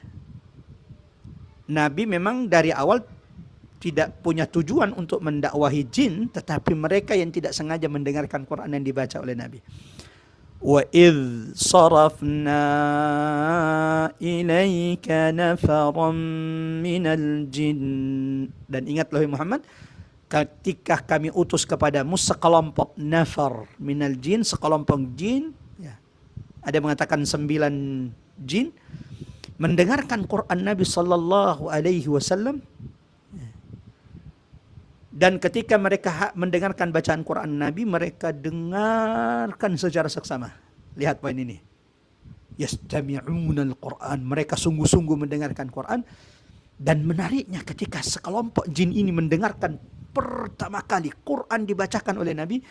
Speaker 2: Nabi memang dari awal tidak punya tujuan untuk mendakwahi jin, tetapi mereka yang tidak sengaja mendengarkan Quran yang dibaca oleh Nabi. Wa idh sarafna ilaika nafaran minal jin. Dan ingatlah Muhammad, ketika kami utus kepadamu sekelompok nafar minal jin, sekelompok jin, ya, ada yang mengatakan 9 jin, mendengarkan Quran Nabi Sallallahu Alaihi Wasallam. Dan ketika mereka mendengarkan bacaan Quran Nabi, mereka dengarkan secara seksama. Lihat poin ini. Yastami'una al-Quran. Mereka sungguh-sungguh mendengarkan Quran. Dan menariknya ketika sekelompok jin ini mendengarkan pertama kali Quran dibacakan oleh Nabi,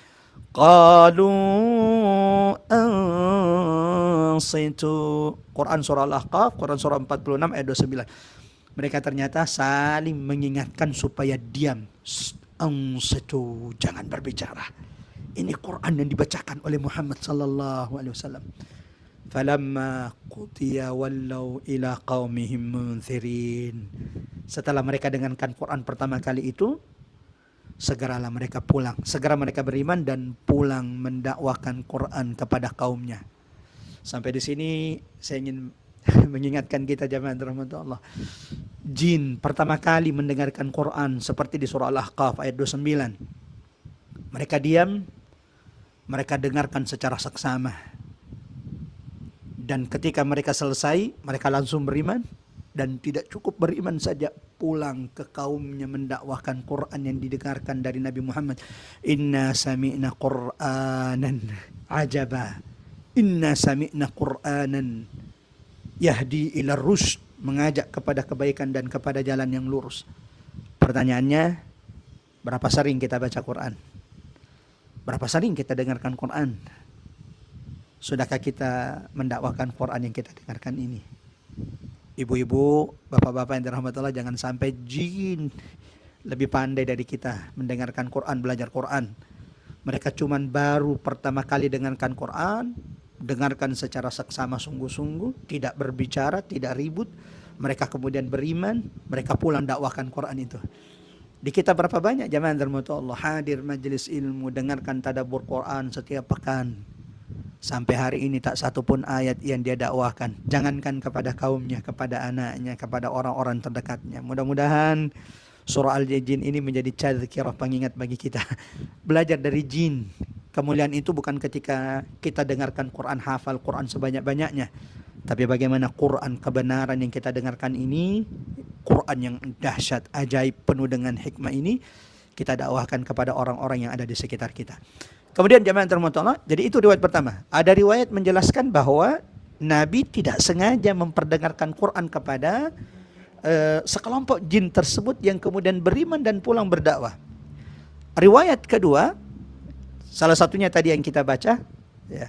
Speaker 2: qalu ansitu. Quran surah Al-Ahqaf, Quran surah 46 ayat 29. Mereka ternyata saling mengingatkan supaya diam. Ansitu, jangan berbicara. Ini Quran yang dibacakan oleh Muhammad sallallahu alaihi wasallam. Falamma qutiya wallau ila qaumihim munzirin. Setelah mereka dengarkan Quran pertama kali itu, segeralah mereka pulang. Segera mereka beriman dan pulang mendakwakan Quran kepada kaumnya. Sampai di sini saya ingin mengingatkan kita jamaah rahmatullah Allah. Jin pertama kali mendengarkan Quran seperti di surah Al-Ahqaf ayat 29. Mereka diam, mereka dengarkan secara seksama. Dan ketika mereka selesai, mereka langsung beriman. Dan tidak cukup beriman saja, pulang ke kaumnya mendakwahkan Quran yang didengarkan dari Nabi Muhammad. Inna sami'na Qur'anan ajaba. Inna sami'na Qur'anan yahdi ila rusyd, mengajak kepada kebaikan dan kepada jalan yang lurus. Pertanyaannya, berapa sering kita baca Quran? Berapa sering kita dengarkan Quran? Sudahkah kita mendakwakan Quran yang kita dengarkan ini? Ibu-ibu, bapak-bapak yang dirahmati Allah, jangan sampai jin lebih pandai dari kita mendengarkan Quran, belajar Quran. Mereka cuma baru pertama kali dengarkan Quran, dengarkan secara seksama sungguh-sungguh, tidak berbicara, tidak ribut. Mereka kemudian beriman, mereka pulang dakwahkan Quran itu. Di kita berapa banyak jamaah dirahmati Allah hadir majelis ilmu, dengarkan tadabbur Quran setiap pekan. Sampai hari ini tak satu pun ayat yang dia dakwahkan. Jangankan kepada kaumnya, kepada anaknya, kepada orang-orang terdekatnya. Mudah-mudahan surah Al-Jin ini menjadi tazkirah, pengingat bagi kita. Belajar dari jin. Kemuliaan itu bukan ketika kita dengarkan Quran, hafal Quran sebanyak-banyaknya. Tapi bagaimana Quran kebenaran yang kita dengarkan ini, Quran yang dahsyat, ajaib, penuh dengan hikmah ini, kita dakwahkan kepada orang-orang yang ada di sekitar kita. Kemudian jamaah terhormat, jadi itu riwayat pertama. Ada riwayat menjelaskan bahwa Nabi tidak sengaja memperdengarkan Quran kepada sekelompok jin tersebut yang kemudian beriman dan pulang berdakwah. Riwayat kedua, salah satunya tadi yang kita baca, ya,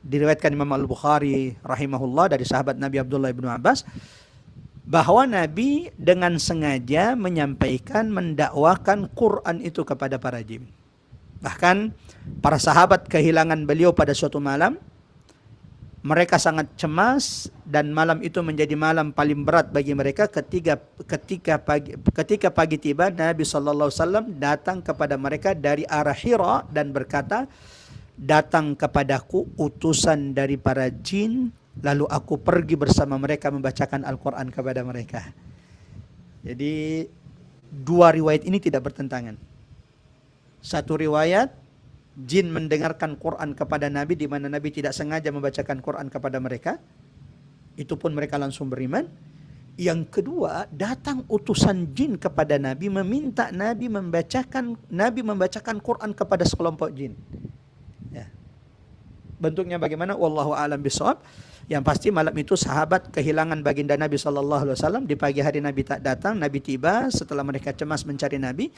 Speaker 2: diriwayatkan Imam Al-Bukhari rahimahullah dari sahabat Nabi Abdullah bin Abbas, bahwa Nabi dengan sengaja menyampaikan, mendakwakan Quran itu kepada para jin. Bahkan para sahabat kehilangan beliau pada suatu malam. Mereka sangat cemas dan malam itu menjadi malam paling berat bagi mereka ketika pagi tiba Nabi sallallahu alaihi wasallam datang kepada mereka dari arah Hira dan berkata, "Datang kepadaku utusan dari para jin, lalu aku pergi bersama mereka membacakan Al-Qur'an kepada mereka." Jadi dua riwayat ini tidak bertentangan. Satu riwayat jin mendengarkan Quran kepada Nabi di mana Nabi tidak sengaja membacakan Quran kepada mereka. Itu pun mereka langsung beriman. Yang kedua, datang utusan jin kepada Nabi meminta Nabi membacakan Quran kepada sekelompok jin. Ya. Bentuknya bagaimana? Wallahu a'lam bishawab. Yang pasti malam itu sahabat kehilangan baginda Nabi sallallahu alaihi wasallam. Di pagi hari Nabi tak datang, Nabi tiba setelah mereka cemas mencari Nabi.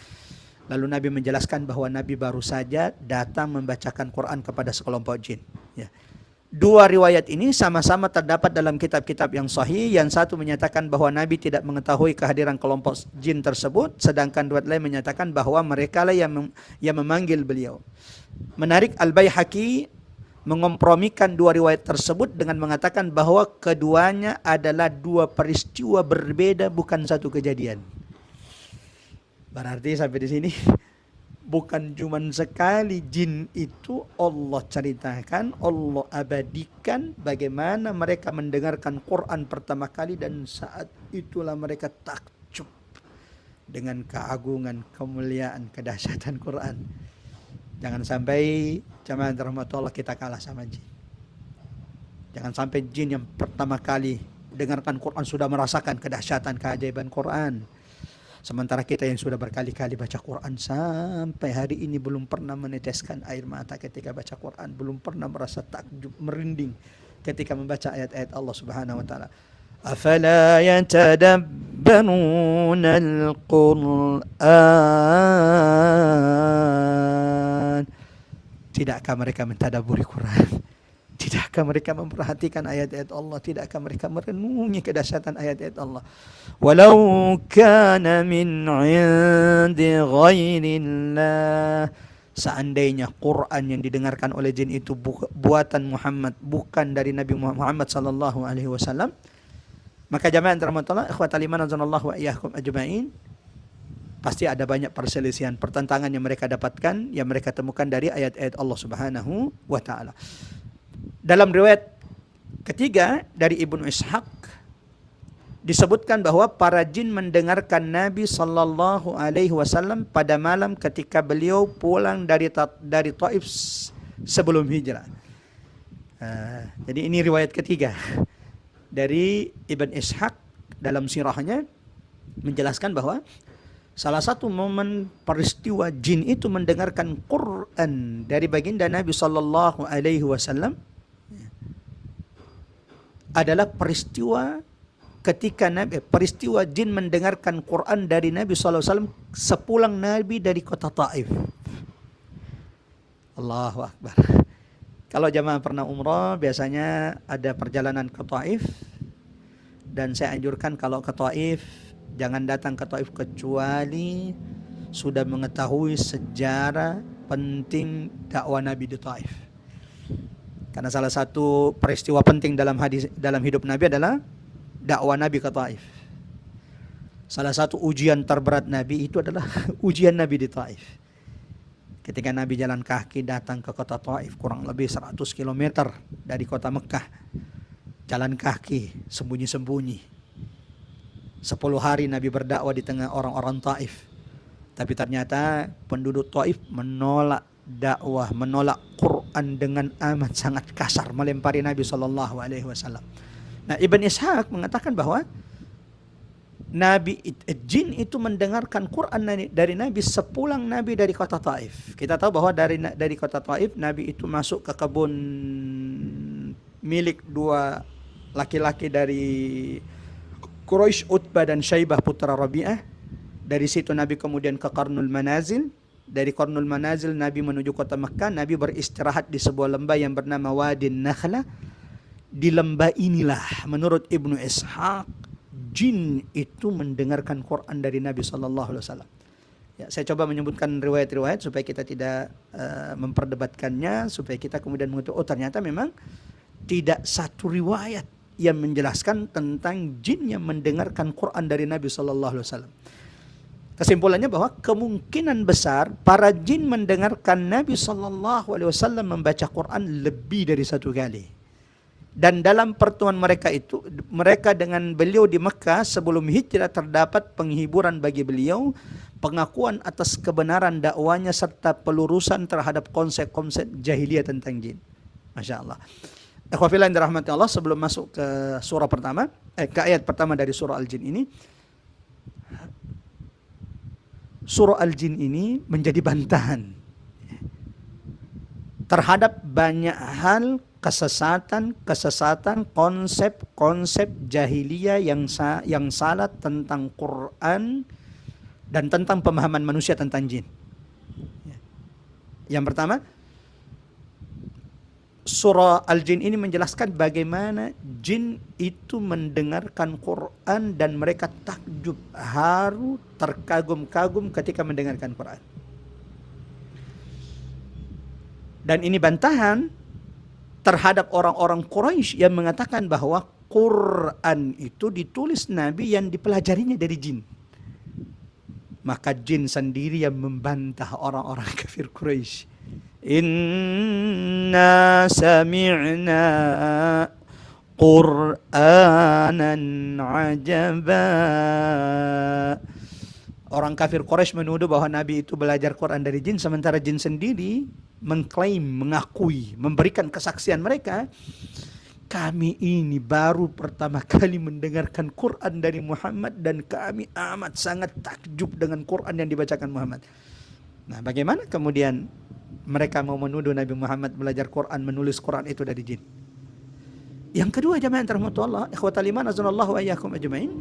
Speaker 2: Lalu Nabi menjelaskan bahwa Nabi baru saja datang membacakan Quran kepada sekelompok jin. Ya. Dua riwayat ini sama-sama terdapat dalam kitab-kitab yang sahih. Yang satu menyatakan bahwa Nabi tidak mengetahui kehadiran kelompok jin tersebut, sedangkan riwayat lain menyatakan bahwa mereka lah yang memanggil beliau. Menarik, Al-Baihaqi mengompromikan dua riwayat tersebut dengan mengatakan bahwa keduanya adalah dua peristiwa berbeda, bukan satu kejadian. Berarti sampai di sini bukan cuma sekali jin itu Allah ceritakan, Allah abadikan bagaimana mereka mendengarkan Quran pertama kali dan saat itulah mereka takjub dengan keagungan, kemuliaan, kedahsyatan Quran. Jangan sampai jamaah rahmatullah kita kalah sama jin. Jangan sampai jin yang pertama kali dengarkan Quran sudah merasakan kedahsyatan, keajaiban Quran. Sementara kita yang sudah berkali-kali baca Quran sampai hari ini belum pernah meneteskan air mata ketika baca Quran, belum pernah merasa takjub, merinding ketika membaca ayat-ayat Allah Subhanahu wa taala. Afala yatadabbaruna al-Qur'an. Tidakkah mereka mentadabburi Quran? Tidakkah mereka memperhatikan ayat-ayat Allah? Tidakkah mereka merenungi kedahsyatan ayat-ayat Allah? Walau kana min 'indi ghairillah. Seandainya Quran yang didengarkan oleh jin itu buatan Muhammad, bukan dari Nabi Muhammad sallallahu alaihi wasallam, maka jamaah rahmatullah ikhwatal iman azanallahu wa iyyakum ajmain, pasti ada banyak perselisihan, pertentangan yang mereka dapatkan, yang mereka temukan dari ayat-ayat Allah Subhanahu wa taala. Dalam riwayat ketiga dari Ibnu Ishaq disebutkan bahwa para jin mendengarkan Nabi sallallahu alaihi wasallam pada malam ketika beliau pulang dari Taif sebelum hijrah. Jadi ini riwayat ketiga dari Ibnu Ishaq dalam sirahnya menjelaskan bahwa salah satu momen peristiwa jin itu mendengarkan Quran dari baginda Nabi sallallahu alaihi wasallam adalah peristiwa jin mendengarkan Quran dari Nabi sallallahu alaihi wasallam sepulang Nabi dari kota Taif. Allahu Akbar. Kalau jamaah pernah umrah, biasanya ada perjalanan ke Taif, dan saya anjurkan kalau ke Taif jangan datang ke Taif kecuali sudah mengetahui sejarah penting dakwah Nabi di Taif. Karena salah satu peristiwa penting dalam hidup Nabi adalah dakwah Nabi ke Taif. Salah satu ujian terberat Nabi itu adalah ujian Nabi di Taif. Ketika Nabi jalan kaki datang ke kota Taif, kurang lebih 100 km dari kota Mekah. Jalan kaki, sembunyi-sembunyi. 10 hari Nabi berdakwah di tengah orang-orang Taif. Tapi ternyata penduduk Taif menolak dakwah, menolak Quran dengan amat sangat kasar, melempari Nabi sallallahu alaihi wasallam. Nah, Ibn Ishaq mengatakan bahwa jin itu mendengarkan Quran dari Nabi sepulang Nabi dari kota Taif. Kita tahu bahwa dari kota Taif Nabi itu masuk ke kebun milik dua laki-laki dari Quraisy, Utbah dan Syaibah putra Rabi'ah. Dari situ Nabi kemudian ke Qarnul Manazil. Dari Qarnul Manazil Nabi menuju kota Mekah. Nabi beristirahat di sebuah lembah yang bernama Wadin Nakhla. Di lembah inilah menurut Ibnu Ishaq jin itu mendengarkan Quran dari Nabi sallallahu alaihi wasallam. Ya, saya coba menyebutkan riwayat-riwayat supaya kita tidak memperdebatkannya, supaya kita kemudian mengetahui oh ternyata memang tidak satu riwayat yang menjelaskan tentang jin yang mendengarkan Quran dari Nabi Sallallahu Alaihi Wasallam. Kesimpulannya bahwa kemungkinan besar para jin mendengarkan Nabi Sallallahu Alaihi Wasallam membaca Quran lebih dari satu kali. Dan dalam pertemuan mereka dengan beliau di Mekah sebelum hijrah terdapat penghiburan bagi beliau, pengakuan atas kebenaran dakwanya serta pelurusan terhadap konsep-konsep jahiliyah tentang jin. Masya Allah. Ikhwafillah yang dirahmati Allah, sebelum masuk ke surah pertama, ke ayat pertama dari surah Al-Jin ini, surah Al-Jin ini menjadi bantahan terhadap banyak hal kesesatan, konsep jahiliyah yang salah tentang Quran dan tentang pemahaman manusia tentang jin. Yang pertama, surah Al-Jin ini menjelaskan bagaimana jin itu mendengarkan Quran dan mereka takjub, haru, terkagum-kagum ketika mendengarkan Quran. Dan ini bantahan terhadap orang-orang Quraisy yang mengatakan bahwa Quran itu ditulis Nabi yang dipelajarinya dari jin. Maka jin sendiri yang membantah orang-orang kafir Quraisy. Inna sami'na Qur'anan ajaba. Orang kafir Quraisy menuduh bahwa Nabi itu belajar Quran dari jin, sementara jin sendiri mengklaim, mengakui, memberikan kesaksian mereka, kami ini baru pertama kali mendengarkan Quran dari Muhammad dan kami amat sangat takjub dengan Quran yang dibacakan Muhammad. Nah, bagaimana kemudian mereka mau menuduh Nabi Muhammad belajar Quran, menulis Quran itu dari jin? Yang kedua, jamaah yang dirahmati Allah, ikhwatal iman, azanallahu wa iyyakum ajmain.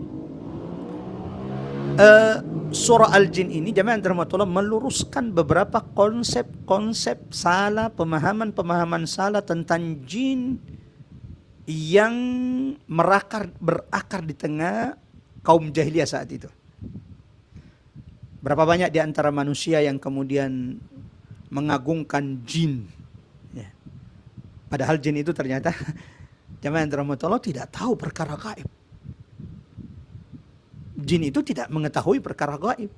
Speaker 2: Surah Al-Jin ini, jamaah yang dirahmati Allah, meluruskan beberapa konsep-konsep salah, pemahaman-pemahaman salah tentang jin yang berakar di tengah kaum jahiliyah saat itu. Berapa banyak di antara manusia yang kemudian mengagungkan jin, ya. Padahal jin itu ternyata jamaah yang dirahmati Allah tidak tahu perkara gaib. Jin itu tidak mengetahui perkara gaib.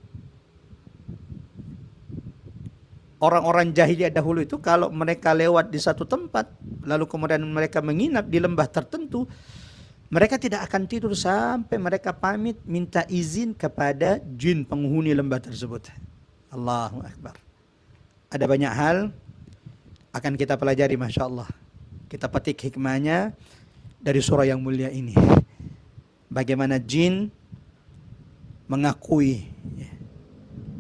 Speaker 2: Orang-orang jahiliyah dahulu itu kalau mereka lewat di satu tempat, lalu kemudian mereka menginap di lembah tertentu, mereka tidak akan tidur sampai mereka pamit minta izin kepada jin penghuni lembah tersebut. Allahu Akbar. Ada banyak hal akan kita pelajari, Masya Allah. Kita petik hikmahnya dari surah yang mulia ini. Bagaimana jin mengakui,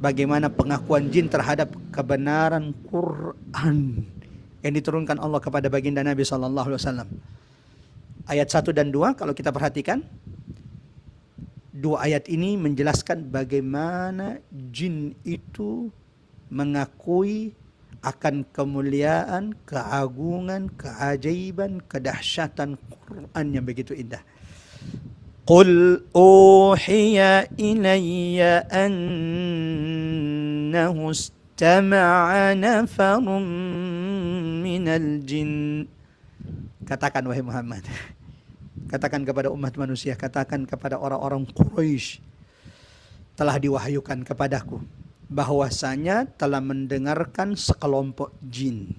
Speaker 2: bagaimana pengakuan jin terhadap kebenaran Quran yang diturunkan Allah kepada baginda Nabi Sallallahu Alaihi Wasallam. Ayat 1 dan 2 kalau kita perhatikan, dua ayat ini menjelaskan bagaimana jin itu mengakui akan kemuliaan, keagungan, keajaiban, kedahsyatan Quran yang begitu indah. Qul uhiya ilayya annahu istama'a nafarun minal jin. Katakan wahai Muhammad, katakan kepada umat manusia, katakan kepada orang-orang Quraisy, telah diwahyukan kepadaku bahwasanya telah mendengarkan sekelompok jin.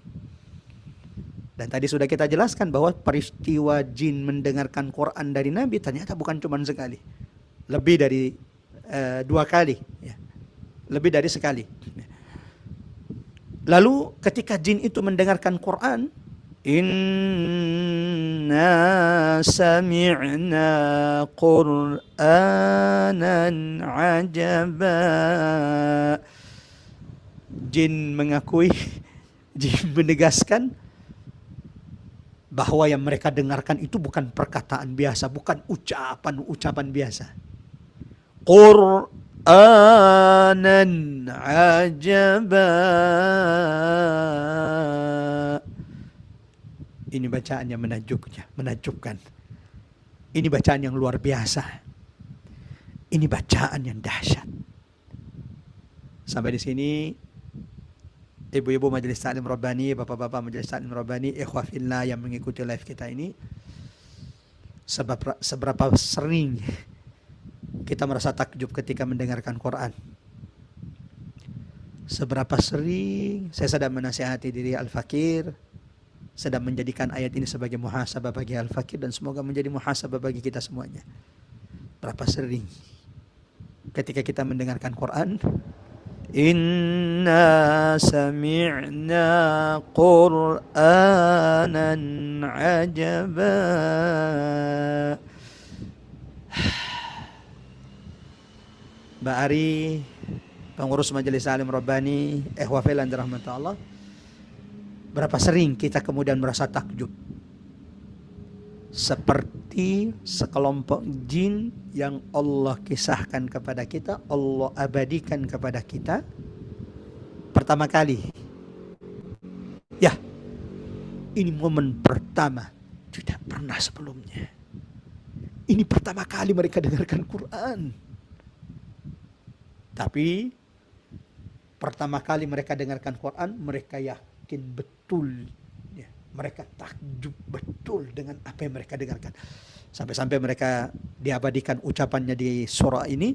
Speaker 2: Dan tadi sudah kita jelaskan bahwa peristiwa jin mendengarkan Quran dari Nabi ternyata bukan cuma sekali, lebih dari 2 kali, ya. Lebih dari sekali. Lalu ketika jin itu mendengarkan Quran, inna sami'na Qur'anan ajaba. Jin mengakui, jin menegaskan bahwa yang mereka dengarkan itu bukan perkataan biasa, bukan ucapan biasa. Qur'anan ajaba. Ini bacaan yang menakjubkan. Ini bacaan yang luar biasa. Ini bacaan yang dahsyat. Sampai di sini ibu-ibu Majelis Taklim Rabbani, bapak-bapak Majelis Taklim Rabbani, ikhwah fillah yang mengikuti live kita ini, seberapa sering kita merasa takjub ketika mendengarkan Quran. Seberapa sering saya sedang menasihati diri Al-Fakir, sedang menjadikan ayat ini sebagai muhasabah bagi Al-Fakir, dan semoga menjadi muhasabah bagi kita semuanya. Berapa sering ketika kita mendengarkan Quran, inna sami'na qur'anan ajaba. Mbak Ari, pengurus Majelis Taklim Rabbani, ikhwah fillah dirahmati Allah, berapa sering kita kemudian merasa takjub seperti sekelompok jin yang Allah kisahkan kepada kita, Allah abadikan kepada kita pertama kali. Ya, ini momen pertama, tidak pernah sebelumnya. Ini pertama kali mereka dengarkan Quran. Tapi pertama kali mereka dengarkan Quran, mereka yakin betul, ya, mereka takjub betul dengan apa yang mereka dengarkan. Sampai-sampai mereka diabadikan ucapannya di surah ini,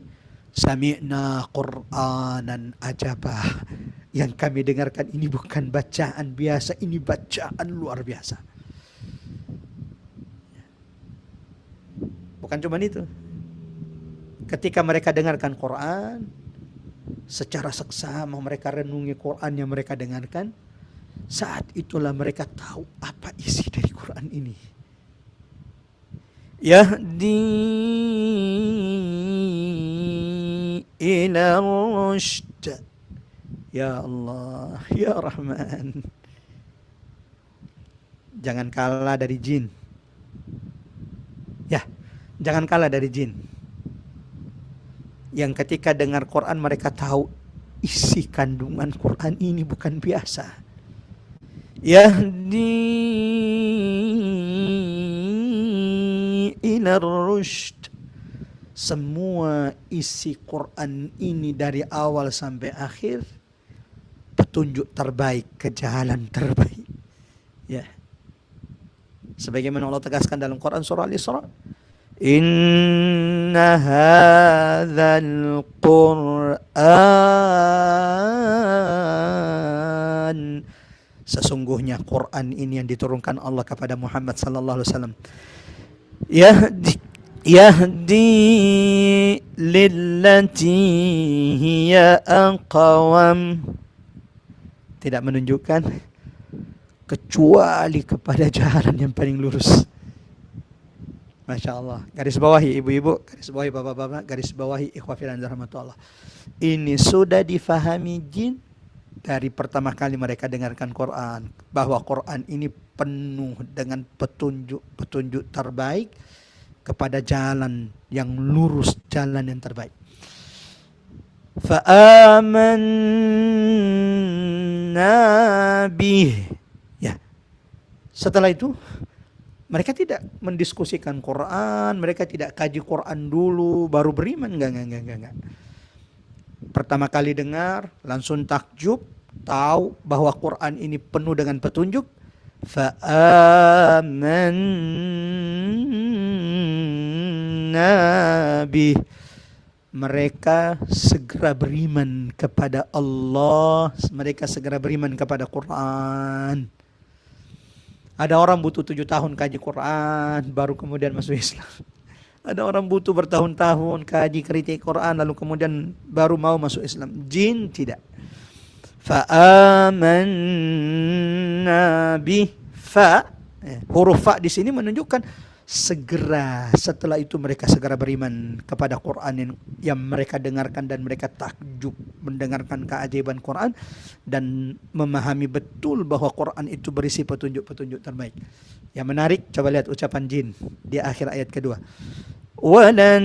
Speaker 2: sami'na Qur'anan ajaba. Yang kami dengarkan ini bukan bacaan biasa, ini bacaan luar biasa. Bukan cuma itu. Ketika mereka dengarkan Quran, secara seksama mereka renungi Quran yang mereka dengarkan, saat itulah mereka tahu apa isi dari Quran ini. Yahdi ila rushd. Ya Allah, ya Rahman. Jangan kalah dari jin. Ya, jangan kalah dari jin. Yang ketika dengar Quran mereka tahu isi kandungan Quran ini bukan biasa. Yahdi ila rushd. Semua isi Quran ini dari awal sampai akhir petunjuk terbaik ke jalan terbaik. Ya. Sebagaimana Allah tegaskan dalam Quran surah Al-Isra, inna hadzal Qur'an, sesungguhnya Quran ini yang diturunkan Allah kepada Muhammad sallallahu alaihi wasallam, yahdi lillati hiya aqwam, tidak menunjukkan kecuali kepada jalan yang paling lurus. Masya Allah. Garis bawahi ibu-ibu, garis bawahi bapak-bapak, garis bawahi ikhwah fillah rahmatullah. Ini sudah difahami jin dari pertama kali mereka dengarkan Quran, bahwa Quran ini penuh dengan petunjuk terbaik kepada jalan yang lurus, jalan yang terbaik. Fa'amanna bih. Ya. Setelah itu mereka tidak mendiskusikan Quran, mereka tidak kaji Quran dulu baru beriman, enggak. Pertama kali dengar langsung takjub, tahu bahwa Quran ini penuh dengan petunjuk. Fa'amanna bih. Mereka segera beriman kepada Allah, mereka segera beriman kepada Quran. Ada orang butuh 7 tahun kaji Quran baru kemudian masuk Islam. Ada orang butuh bertahun-tahun kaji kritik Quran lalu kemudian baru mau masuk Islam. Jin tidak. Fa'amanna bih. Huruf fa di sini menunjukkan segera. Setelah itu mereka segera beriman kepada Quran yang mereka dengarkan, dan mereka takjub mendengarkan keajaiban Quran dan memahami betul bahwa Quran itu berisi petunjuk-petunjuk terbaik. Yang menarik, coba lihat ucapan jin di akhir ayat kedua. Walan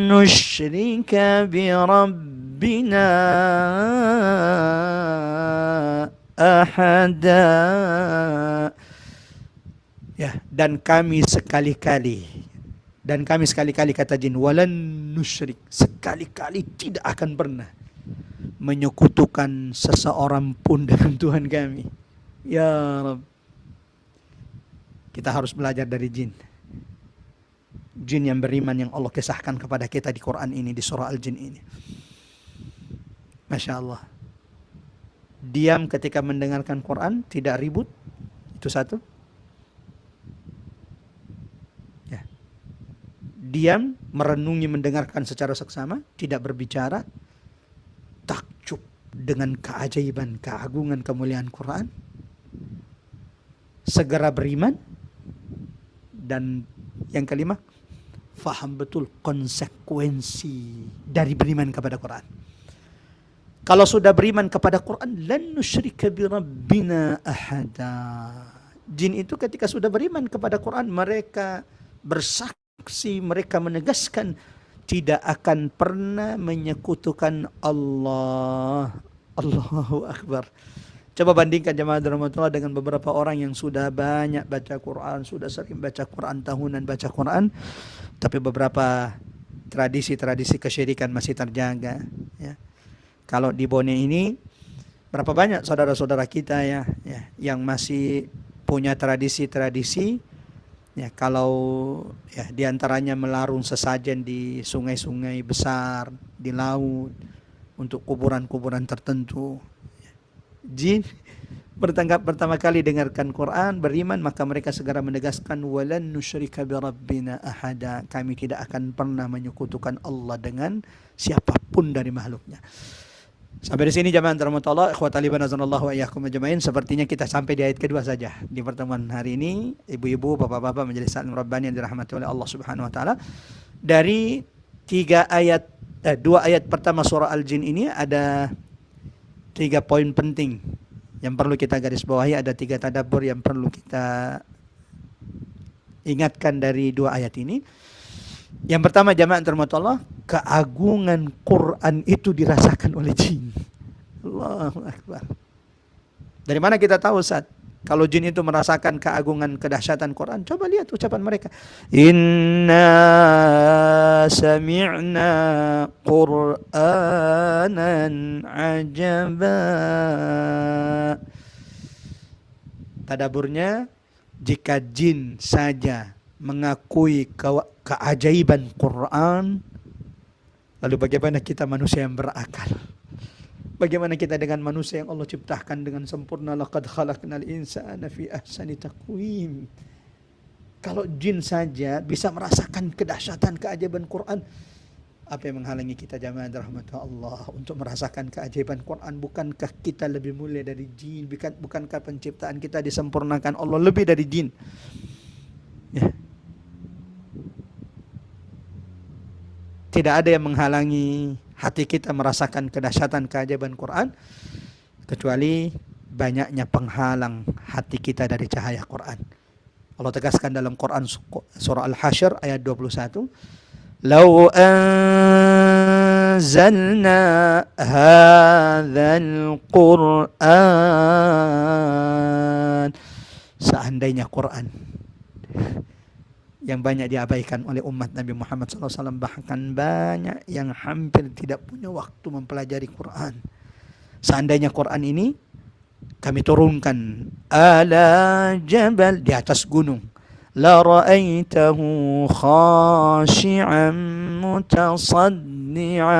Speaker 2: nusyrika bi rabbina ahada. Ya, dan kami sekali-kali kata jin, walan nusyrik, sekali-kali tidak akan pernah menyekutukan seseorang pun dengan Tuhan kami. Ya Rabb, kita harus belajar dari jin. Jin yang beriman yang Allah kisahkan kepada kita di Quran ini, di surah Al-Jin ini. Masya Allah. Diam ketika mendengarkan Quran, tidak ribut. Itu satu. Ya. Diam, merenungi, mendengarkan secara seksama, tidak berbicara. Takjub dengan keajaiban, keagungan, kemuliaan Quran. Segera beriman. Dan yang kelima, faham betul konsekuensi dari beriman kepada Quran. Kalau sudah beriman kepada Quran, lan nusyrika bi rabbina ahada. Jin itu ketika sudah beriman kepada Quran, mereka bersaksi, mereka menegaskan tidak akan pernah menyekutukan Allah. Allahu Akbar. Coba bandingkan jemaah rahmatullah dengan beberapa orang yang sudah banyak baca Quran, sudah sering baca Quran, tahunan baca Quran, tapi beberapa tradisi-tradisi kesyirikan masih terjaga. Ya. Kalau di Bone ini, berapa banyak saudara-saudara kita ya yang masih punya tradisi-tradisi. Ya, kalau ya diantaranya melarung sesajen di sungai-sungai besar, di laut, untuk kuburan-kuburan tertentu. Jin pertama kali dengarkan Quran, beriman, maka mereka segera menegaskan walan nusyrika bi rabbina ahada. Kami tidak akan pernah menyekutukan Allah dengan siapapun dari makhluknya. Sampai di sini jamaah rahmatullah, ikhwatal iman azanallahu wa iyyakum ajmain. Sepertinya kita sampai di ayat kedua saja di pertemuan hari ini. Ibu-ibu, bapak-bapak majelis taklim rabbani yang dirahmati oleh Allah Subhanahu wa taala. Dari dua ayat pertama surah Al-Jin ini ada 3 poin penting yang perlu kita garis bawahi, ada 3 tadabbur yang perlu kita ingatkan dari 2 ayat ini. Yang pertama jamaah rahmatullah, keagungan Quran itu dirasakan oleh jin. Allahu Akbar. Dari mana kita tahu Ustaz? Kalau jin itu merasakan keagungan, kedahsyatan Quran, coba lihat ucapan mereka. Inna sami'na Qur'anan ajaba. Tadaburnya, jika jin saja mengakui keajaiban Quran, lalu bagaimana kita manusia yang berakal? Bagaimana kita dengan manusia yang Allah ciptakan dengan sempurna? Laqad khalaqnal insana fi ahsani taqwim. Kalau jin saja bisa merasakan kedahsyatan keajaiban Quran, apa yang menghalangi kita jamaah rahmatullah Allah untuk merasakan keajaiban Quran? Bukankah kita lebih mulia dari jin? Bukankah penciptaan kita disempurnakan Allah lebih dari jin? Ya. Tidak ada yang menghalangi hati kita merasakan kedahsyatan keajaiban Quran, kecuali banyaknya penghalang hati kita dari cahaya Quran. Allah tegaskan dalam Quran surah Al-Hasyr ayat 21, "Lau anzalna hadzal Qur'an." Seandainya Quran yang banyak diabaikan oleh umat Nabi Muhammad SAW, bahkan banyak yang hampir tidak punya waktu mempelajari Quran. Seandainya Quran ini kami turunkan ala jabal, di atas gunung, la ra'aitahu khashi'an mutasaddi'a,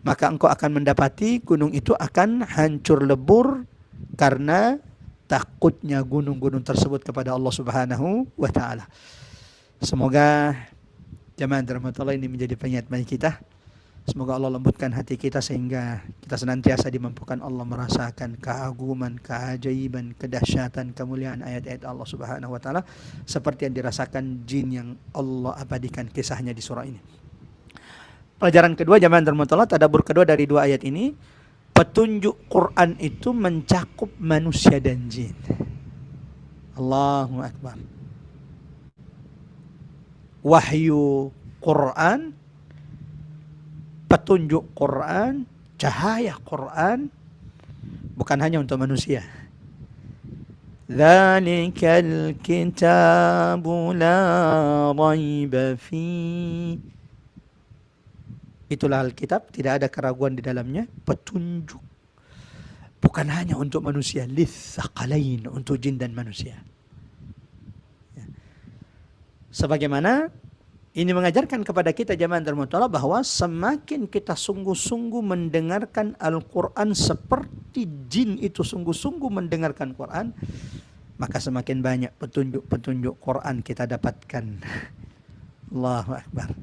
Speaker 2: maka engkau akan mendapati gunung itu akan hancur lebur karena takutnya gunung-gunung tersebut kepada Allah Subhanahu wa taala. Semoga jamaah rahmatullah ini menjadi pengingat bagi kita. Semoga Allah lembutkan hati kita sehingga kita senantiasa dimampukan Allah merasakan keagungan, keajaiban, kedahsyatan, kemuliaan ayat-ayat Allah Subhanahu wa taala seperti yang dirasakan jin yang Allah abadikan kisahnya di surah ini. Pelajaran kedua jamaah rahmatullah, tadabbur kedua dari 2 ayat ini, petunjuk Quran itu mencakup manusia dan jin. Allahu Akbar. Wahyu Quran, petunjuk Quran, cahaya Quran bukan hanya untuk manusia. Dzalikal kitabu la raiba fi. Itulah Alkitab, tidak ada keraguan di dalamnya, petunjuk. Bukan hanya untuk manusia, litsaqalain, untuk jin dan manusia. Ya. Sebagaimana ini mengajarkan kepada kita jamaah termutala bahwa semakin kita sungguh-sungguh mendengarkan Al-Quran seperti jin itu sungguh-sungguh mendengarkan Quran, maka semakin banyak petunjuk-petunjuk Quran kita dapatkan. Allahu Akbar.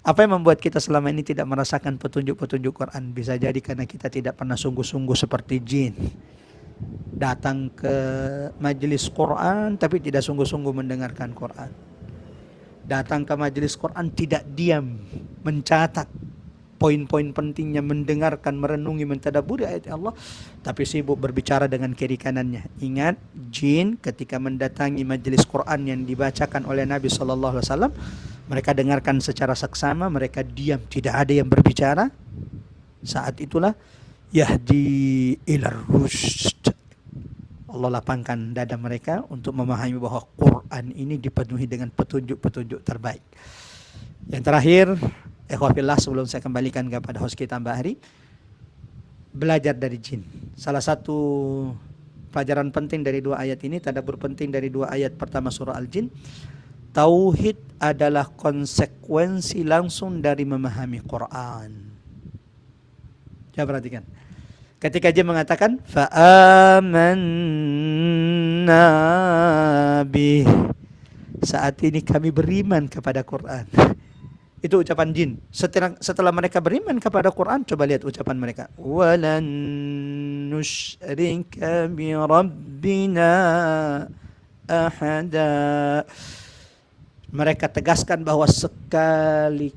Speaker 2: Apa yang membuat kita selama ini tidak merasakan petunjuk-petunjuk Quran? Bisa jadi karena kita tidak pernah sungguh-sungguh seperti jin. Datang ke majelis Quran tapi tidak sungguh-sungguh mendengarkan Quran. Datang ke majelis Quran tidak diam, mencatat poin-poin pentingnya, mendengarkan, merenungi, mentadaburi ayat Allah, tapi sibuk berbicara dengan kiri kanannya. Ingat, jin ketika mendatangi majelis Quran yang dibacakan oleh Nabi SAW, mereka dengarkan secara seksama, mereka diam, tidak ada yang berbicara. Saat itulah yahdi ilar rusyd, Allah lapangkan dada mereka untuk memahami bahwa Quran ini dipenuhi dengan petunjuk-petunjuk terbaik. Yang terakhir, ikhwafillah, sebelum saya kembalikan kepada host kita Mbak Hari, belajar dari jin. Salah satu pelajaran penting dari dua ayat ini, tadabbur penting dari dua ayat pertama surah Al-Jin, tauhid adalah konsekuensi langsung dari memahami Quran. Coba perhatikan. Ketika dia mengatakan fa'amanna bih, saat ini kami beriman kepada Quran. Itu ucapan jin. Setelah mereka beriman kepada Quran, coba lihat ucapan mereka. Walan nusyrika bi rabbina ahada. Mereka tegaskan bahwa sekali-kali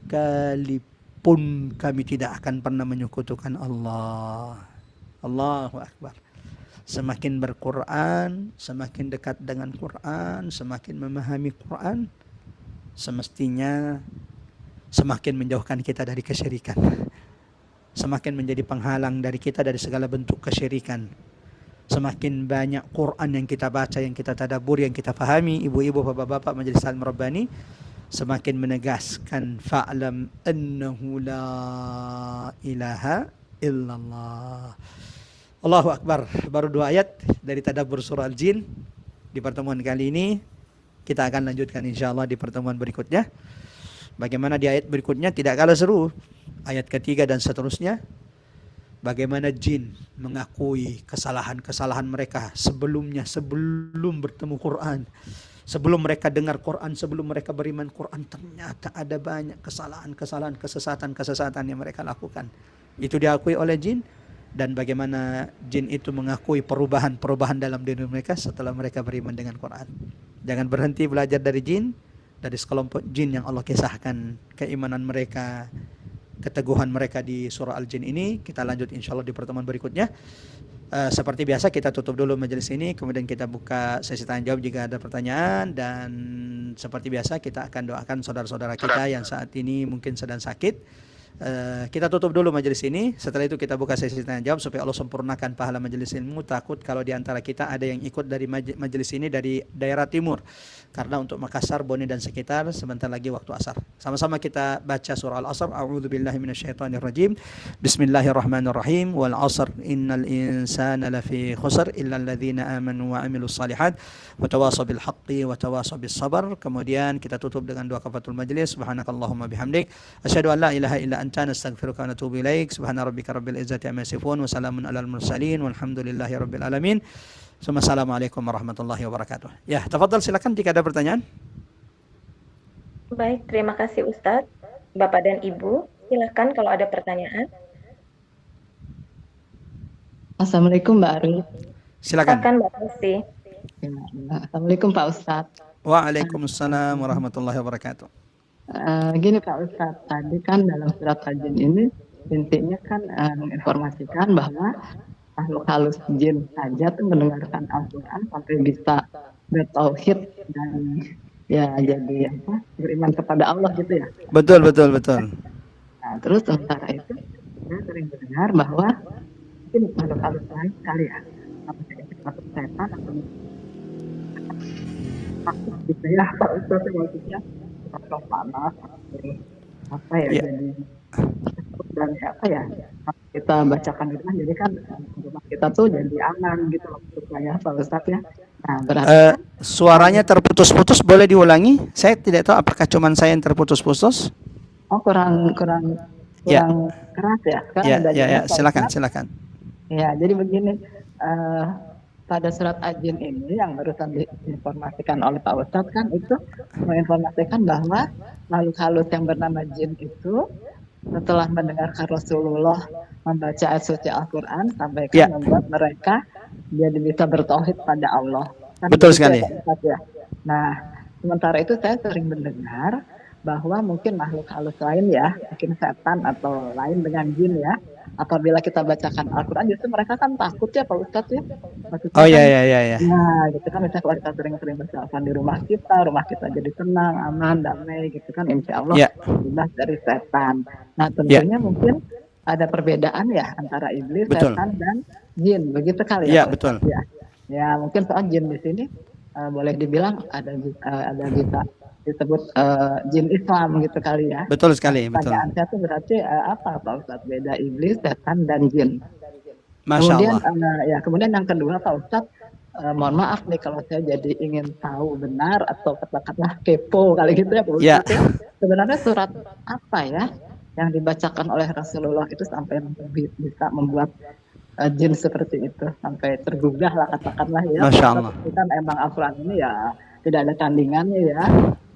Speaker 2: pun kami tidak akan pernah menyekutukan Allah. Allahu Akbar. Semakin berquran, semakin dekat dengan Quran, semakin memahami Quran, semestinya semakin menjauhkan kita dari kesyirikan. Semakin menjadi penghalang dari kita dari segala bentuk kesyirikan. Semakin banyak Quran yang kita baca, yang kita tadabbur, yang kita pahami, ibu-ibu, bapak-bapak majelis Salim Rabbani, semakin menegaskan fa'lam annahu la ilaha illallah. Allahu Akbar. Baru dua ayat dari tadabbur surah Al-Jin di pertemuan kali ini. Kita akan lanjutkan insyaAllah di pertemuan berikutnya. Bagaimana di ayat berikutnya tidak kalah seru, ayat ketiga dan seterusnya, bagaimana jin mengakui kesalahan-kesalahan mereka sebelumnya, sebelum bertemu Quran, sebelum mereka dengar Quran, sebelum mereka beriman Quran, ternyata ada banyak kesalahan-kesalahan, kesesatan-kesesatan yang mereka lakukan. Itu diakui oleh jin. Dan bagaimana jin itu mengakui perubahan-perubahan dalam diri mereka setelah mereka beriman dengan Quran. Jangan berhenti belajar dari jin, dari sekelompok jin yang Allah kisahkan keimanan mereka, keteguhan mereka di surah Al-Jin ini. Kita lanjut insyaAllah di pertemuan berikutnya. Seperti biasa kita tutup dulu majelis ini, kemudian kita buka sesi tanya jawab jika ada pertanyaan, dan seperti biasa kita akan doakan saudara-saudara kita yang saat ini mungkin sedang sakit. Kita tutup dulu majelis ini. Setelah itu kita buka sesi tanya jawab supaya Allah sempurnakan pahala majelis ilmu. Takut kalau di antara kita ada yang ikut dari majelis ini dari daerah timur, karena untuk Makassar, Bone dan sekitar sebentar lagi waktu asar. Sama-sama kita baca surah Al-Asr. A'udzubillahi minasyaitonirrajim. Bismillahirrahmanirrahim. Wal 'asr innal insana lafi khusr illa alladzina amanu wa 'amilus shalihat wa tawasaw bil haqqi wa tawasaw bis sabr. Kemudian kita tutup dengan doa kafaratul majelis. Subhanakallahumma bihamdik asyhadu an la ilaha illa anta nastaghfiruka wa natubu ilaik. Subhana rabbika rabbil izzati amma yasifun wa salamun alal mursalin walhamdulillahi rabbil alamin. Assalamualaikum warahmatullahi wabarakatuh. Ya, tafadhal silakan jika ada pertanyaan.
Speaker 1: Baik, terima kasih Ustadz. Bapak dan Ibu, silakan kalau ada pertanyaan.
Speaker 4: Assalamualaikum Mbak Ari.
Speaker 2: Silakan.
Speaker 1: Silakan Mbak Lucy.
Speaker 4: Assalamualaikum Pak Ustadz.
Speaker 2: Waalaikumsalam warahmatullahi wabarakatuh.
Speaker 4: Gini Pak Ustadz, tadi kan dalam surat Al-Jin ini intinya kan menginformasikan bahwa makhluk halus jin saja tuh mendengarkan Al-Quran sampai bisa bertauhid dan ya jadi beriman kepada Allah gitu ya.
Speaker 2: Betul.
Speaker 4: Nah, terus sementara itu saya sering mendengar bahwa mungkin makhluk halus lain sekali ya, atau setan atau takut gitu ya Pak Ustadz, maksudnya atau panas atau apa ya,
Speaker 2: Ya.
Speaker 4: jadi tertutup dan apa ya, kita bacakan di rumah, jadi kan rumah kita tuh jadi aman gitu loh supaya Pak Ustadz ya. Nah berarti kan
Speaker 2: Suaranya terputus-putus, boleh diulangi? Saya tidak tahu apakah cuman saya yang terputus-putus.
Speaker 4: kurang kurang
Speaker 2: Ya,
Speaker 4: kurang keras ya. Sekarang
Speaker 2: ya,
Speaker 4: udah
Speaker 2: ya, ya.
Speaker 4: jelas Pak
Speaker 2: Silakan,
Speaker 4: Ustadz.
Speaker 2: silakan.
Speaker 4: Ya, jadi begini, eh, pada surat Al-Jin ini yang barusan diinformasikan oleh Pak Ustadz kan itu menginformasikan bahwa makhluk halus yang bernama jin itu setelah mendengarkan Rasulullah membaca ayat suci Al-Quran sampaikan
Speaker 2: Ya,
Speaker 4: membuat mereka jadi bisa bertauhid pada Allah. Kan
Speaker 2: betul
Speaker 4: begitu ya
Speaker 2: sekali.
Speaker 4: Pak Ustadz ya. Nah, sementara itu saya sering mendengar bahwa mungkin makhluk halus lain ya, mungkin setan atau lain dengan jin ya, apabila kita bacakan Al-Quran justru mereka kan takut ya Pak Ustadz ya.
Speaker 2: Oh
Speaker 4: Maksudnya
Speaker 2: ya,
Speaker 4: kan,
Speaker 2: ya, ya, ya.
Speaker 4: nah gitu kan misalnya kalau kita sering-sering baca Al-Quran di rumah kita jadi tenang, aman, damai gitu kan, insya Allah
Speaker 2: Ya,
Speaker 4: bebas dari setan. Nah
Speaker 2: ya,
Speaker 4: tentunya mungkin ada perbedaan ya antara iblis,
Speaker 2: betul.
Speaker 4: setan, dan jin, begitu kali ya
Speaker 2: Ya,
Speaker 4: Pak
Speaker 2: betul.
Speaker 4: Ustadz ya. Ya mungkin soal jin di sini boleh dibilang ada bisa disebut jin Islam gitu kali ya.
Speaker 2: Betul
Speaker 4: Nah,
Speaker 2: sekali, betul.
Speaker 4: pertanyaan saya tuh berarti apa Pak Ustadz beda iblis, setan, dan jin?
Speaker 2: Masya
Speaker 4: Kemudian
Speaker 2: Allah.
Speaker 4: kemudian yang kedua Pak Ustadz, mohon maaf nih kalau saya jadi ingin tahu benar atau katakanlah kepo kali gitu ya Pak
Speaker 2: Ya,
Speaker 4: Ustadz ya. Sebenarnya surat apa ya yang dibacakan oleh Rasulullah itu sampai bisa membuat jin seperti itu sampai tergugah lah katakanlah ya Pak
Speaker 2: Masya
Speaker 4: Ustadz.
Speaker 2: Allah.
Speaker 4: Itu kan emang Al-Quran ini ya tidak ada tandingannya ya.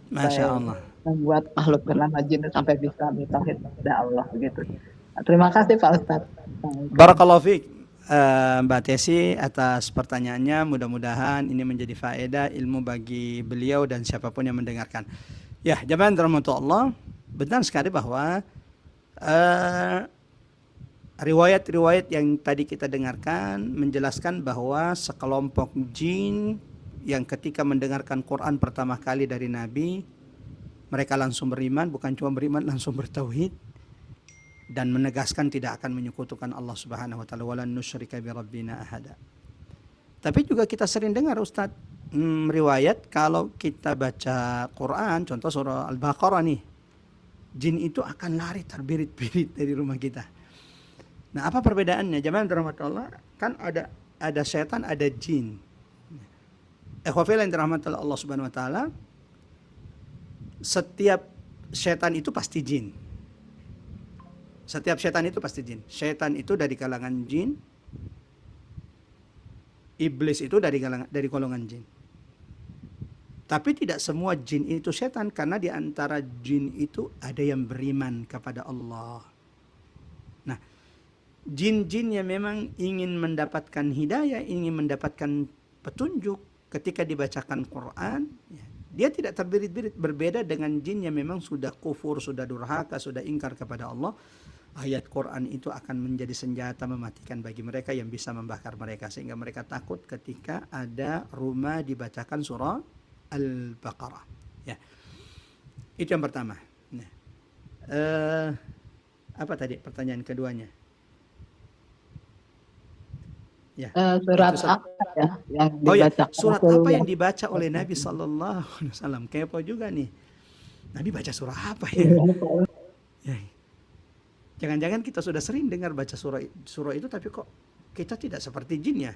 Speaker 2: Masya
Speaker 4: Sampai
Speaker 2: Allah.
Speaker 4: membuat makhluk bernama jin itu sampai bisa bertauhid kepada Allah begitu. Nah, terima kasih Pak Ustadz.
Speaker 2: Barakallahu fiik, Mbak Tesi, atas pertanyaannya. Mudah-mudahan ini menjadi faedah ilmu bagi beliau dan siapapun yang mendengarkan. Ya, jamaah dirahmati Allah, benar sekali bahwa riwayat-riwayat yang tadi kita dengarkan menjelaskan bahwa sekelompok jin yang ketika mendengarkan Quran pertama kali dari Nabi, mereka langsung beriman, bukan cuma beriman, langsung bertauhid dan menegaskan tidak akan menyekutukan Allah Subhanahu wa taala, walan nusyrika bi rabbina ahada. Tapi juga kita sering dengar Ustaz, riwayat kalau kita baca Quran, contoh surah Al-Baqarah nih, jin itu akan lari terbirit-birit dari rumah kita. Nah, apa perbedaannya? Jamaah dirahmati Allah, kan ada setan, ada jin. Ikhwafil yang dirahmati Allah Subhanahu wa taala, setiap setan itu pasti jin. Setiap setan itu pasti jin. Setan itu dari kalangan jin, iblis itu dari golongan jin. Tapi tidak semua jin itu setan, karena di antara jin itu ada yang beriman kepada Allah. Nah, jin-jin yang memang ingin mendapatkan hidayah, ingin mendapatkan petunjuk ketika dibacakan Quran, dia tidak terbirit-birit, berbeda dengan jin yang memang sudah kufur, sudah durhaka, sudah ingkar kepada Allah. Ayat Quran itu akan menjadi senjata mematikan bagi mereka yang bisa membakar mereka, sehingga mereka takut ketika ada rumah dibacakan surah Al-Baqarah. Ya, itu yang pertama. Nah, apa tadi pertanyaan keduanya? Ya,
Speaker 4: surat
Speaker 2: itu
Speaker 4: apa ya yang
Speaker 2: oh ya,
Speaker 4: dibacakan
Speaker 2: surat apa
Speaker 4: Rasulullah?
Speaker 2: yang dibaca oleh Nabi Sallallahu Alaihi Wasallam? Kepo juga nih. Nabi baca surah apa ya? Ya. Jangan-jangan kita sudah sering dengar baca surah itu, tapi kok kita tidak seperti jin ya?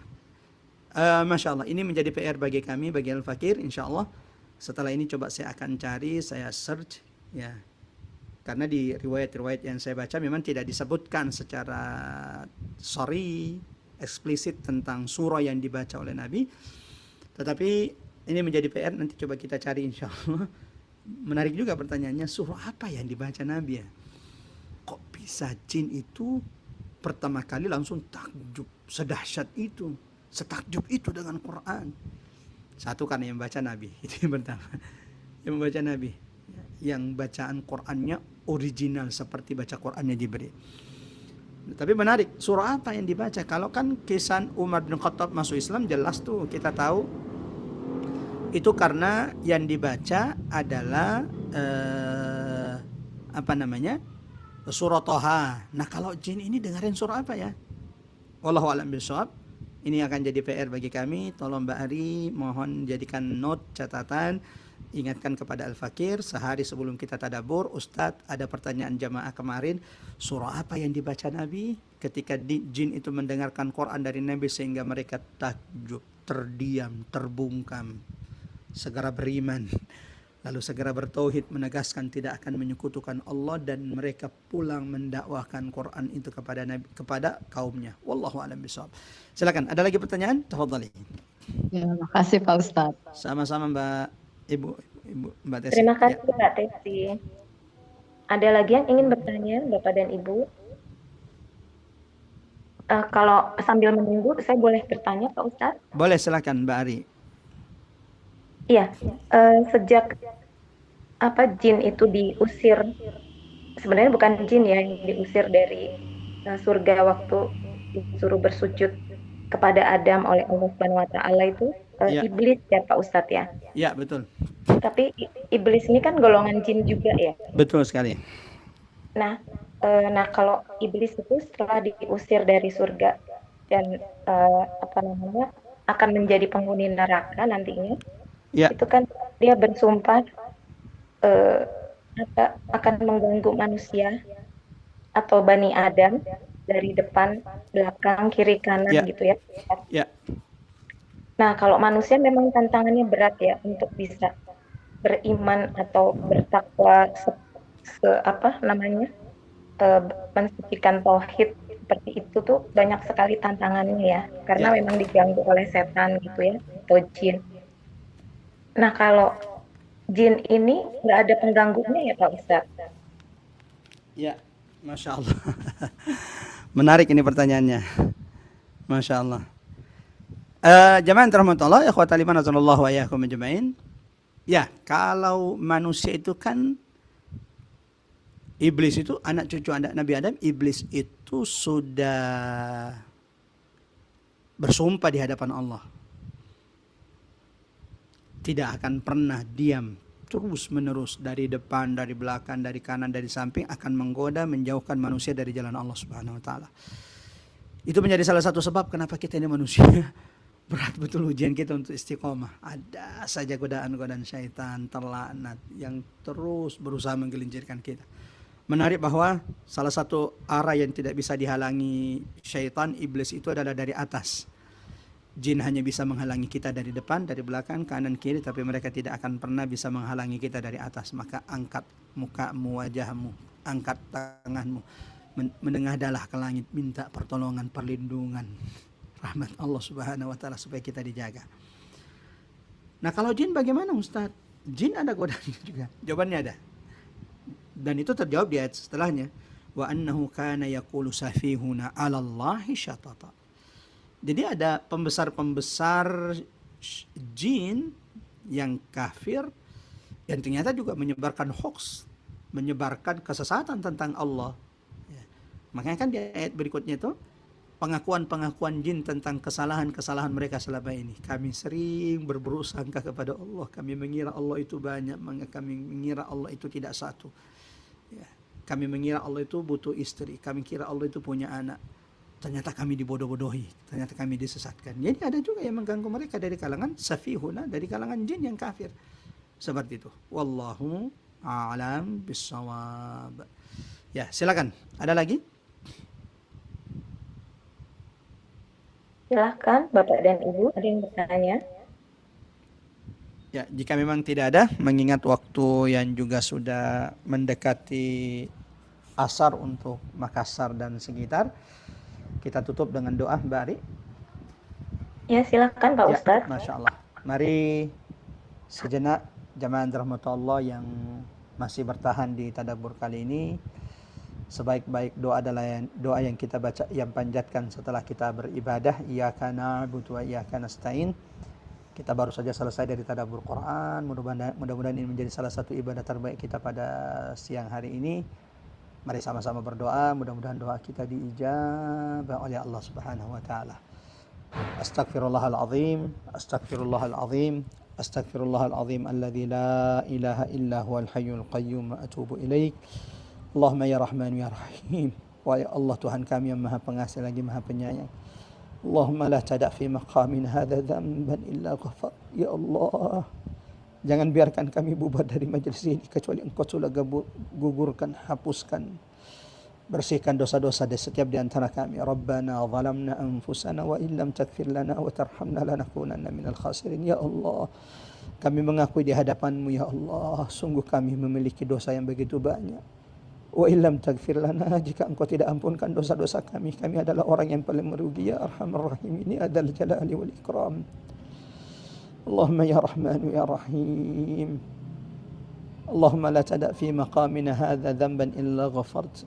Speaker 2: Masya Allah, ini menjadi PR bagi kami, bagi Al-Fakir. Insya Allah setelah ini coba saya akan cari, saya search ya. Karena di riwayat-riwayat yang saya baca memang tidak disebutkan secara eksplisit tentang surah yang dibaca oleh Nabi. Tetapi ini menjadi PR, nanti coba kita cari insya Allah. Menarik juga pertanyaannya, surah apa yang dibaca Nabi ya? Kok bisa jin itu pertama kali langsung takjub sedahsyat itu, setakjub itu dengan Quran? Satu, karena yang baca Nabi, itu yang pertama. Yang membaca Nabi, yang bacaan Qurannya original seperti baca Qurannya Jibril. Tapi menarik, surah apa yang dibaca? Kalau kan kisah Umar bin Khattab masuk Islam jelas tuh kita tahu. Itu karena yang dibaca adalah surah Toha. Nah, kalau jin ini dengerin surah apa ya? Wallahu a'lam bishawab. Ini akan jadi PR bagi kami. Tolong Mbak Ari mohon jadikan note, catatan, ingatkan kepada Al-Fakir sehari sebelum kita tadabbur, Ustadz ada pertanyaan jamaah kemarin, surah apa yang dibaca Nabi ketika jin itu mendengarkan Quran dari Nabi sehingga mereka takjub, terdiam, terbungkam, segera beriman, lalu segera bertauhid, menegaskan tidak akan menyekutukan Allah, dan mereka pulang mendakwahkan Quran itu kepada Nabi, kepada kaumnya. Wallahu a'lam bishawab. Silakan, ada lagi pertanyaan? Tafadhali.
Speaker 4: Ya, makasih Pak Ustadz.
Speaker 2: Sama-sama Mbak Ibu Mbak Tesi.
Speaker 1: Terima kasih Mbak Tesi. Ada lagi yang ingin bertanya Bapak dan Ibu? Kalau sambil menunggu, saya boleh bertanya Pak Ustadz?
Speaker 2: Boleh, silakan Mbak Ari.
Speaker 1: Iya, sejak jin itu diusir, sebenarnya bukan jin ya yang diusir dari surga waktu disuruh bersujud kepada Adam oleh Allah Subhanahu wa taala itu
Speaker 2: Ya.
Speaker 1: iblis ya Pak Ustadz ya.
Speaker 2: Ya, betul.
Speaker 1: Tapi iblis ini kan golongan jin juga ya.
Speaker 2: Betul sekali.
Speaker 1: Nah, kalau iblis itu setelah diusir dari surga dan akan menjadi penghuni neraka nantinya,
Speaker 2: Ya.
Speaker 1: itu kan dia bersumpah akan mengganggu manusia atau Bani Adam dari depan, belakang, kiri, kanan
Speaker 2: Ya.
Speaker 1: gitu ya.
Speaker 2: Ya.
Speaker 1: Nah, kalau manusia memang tantangannya berat ya untuk bisa beriman atau bertakwa mensucikan tauhid seperti itu tuh banyak sekali tantangannya ya, karena
Speaker 2: Ya.
Speaker 1: memang diganggu oleh setan gitu ya, atau jin. Nah, kalau jin ini nggak ada pengganggunya ya Pak Ustadz?
Speaker 2: Ya, Masya Allah. Menarik ini pertanyaannya. Masya Allah. Jamaah rahmatullah, ikhwatal iman azanallahu wa iyyakum ajmain. Ya, kalau manusia itu kan, iblis itu anak cucu anak Nabi Adam, iblis itu sudah bersumpah di hadapan Allah. Tidak akan pernah diam, terus menerus dari depan, dari belakang, dari kanan, dari samping, akan menggoda, menjauhkan manusia dari jalan Allah Subhanahu wa taala. Itu menjadi salah satu sebab kenapa kita ini manusia berat betul ujian kita untuk istiqomah. Ada saja godaan-godaan syaitan terlaknat yang terus berusaha menggelincirkan kita. Menarik bahwa salah satu arah yang tidak bisa dihalangi syaitan, iblis itu adalah dari atas. Jin hanya bisa menghalangi kita dari depan, dari belakang, kanan, kiri, tapi mereka tidak akan pernah bisa menghalangi kita dari atas. Maka angkat mukamu, wajahmu, angkat tanganmu, menengadahlah ke langit, minta pertolongan, perlindungan, rahmat Allah Subhanahu wa taala supaya kita dijaga. Nah, kalau jin bagaimana Ustaz? Jin ada godaannya juga. Jawabannya ada. Dan itu terjawab di ayat setelahnya. Wa annahu kana yaqulu safihuna 'ala Allahi syatata. Jadi ada pembesar-pembesar jin yang kafir yang ternyata juga menyebarkan hoax, menyebarkan kesesatan tentang Allah. Ya. Makanya kan di ayat berikutnya itu pengakuan-pengakuan jin tentang kesalahan-kesalahan mereka selama ini. Kami sering berburuk sangka kepada Allah. Kami mengira Allah itu banyak. Kami mengira Allah itu tidak satu. Ya. Kami mengira Allah itu butuh istri. Kami kira Allah itu punya anak. Ternyata kami dibodoh-bodohi. Ternyata kami disesatkan. Jadi ada juga yang mengganggu mereka dari kalangan safihuna, dari kalangan jin yang kafir. Seperti itu. Wallahu a'lam bissawab. Ya, silakan. Ada lagi?
Speaker 1: Silahkan Bapak dan Ibu, ada yang bertanya?
Speaker 2: Ya, jika memang tidak ada, mengingat waktu yang juga sudah mendekati asar untuk Makassar dan sekitar, kita tutup dengan doa, Mbak Ari.
Speaker 1: Ya, silakan Pak Ustadz.
Speaker 2: Masya Allah. Mari sejenak jamaah rahmatullah yang masih bertahan di tadabbur kali ini, sebaik-baik doa adalah doa yang kita baca, yang panjatkan setelah kita beribadah. Iyyaka na'budu wa iyyaka nasta'in. Kita baru saja selesai dari tadabbur Quran. Mudah-mudahan ini menjadi salah satu ibadah terbaik kita pada siang hari ini. Mari sama-sama berdoa, mudah-mudahan doa kita diijabah oleh Allah Subhanahu wa taala. Astaghfirullahalazim, astaghfirullahalazim, astaghfirullahalazim alladzi la ilaha illa huwal hayyul qayyum wa atubu ilaik. Allahumma ya Rahman ya Rahim. Wahai Allah Tuhan kami yang Maha Pengasih lagi Maha Penyayang. Allahumma la tada' fi maqamin hadza dhanban illa ghafar. Ya Allah, Jangan biarkan kami bubar dari majelis ini kecuali Engkau sudah gugurkan, hapuskan, bersihkan dosa-dosa di setiap di antara kami. Rabbana zalamna anfusana wa illam taghfir lana wa tarhamna lanakunanna minal khasirin. Ya Allah, kami mengakui di hadapan-Mu ya Allah, sungguh kami memiliki dosa yang begitu banyak. Wa illam taghfir lana, jika Engkau tidak ampunkan dosa-dosa kami, kami adalah orang yang paling merugi. Ya Arhamar Rahimin, ya Dzal Jalali wal Ikram. Allahumma ya Rahman ya Rahim. Allahumma la tada' fi maqamina hadha dhanban illa ghafart,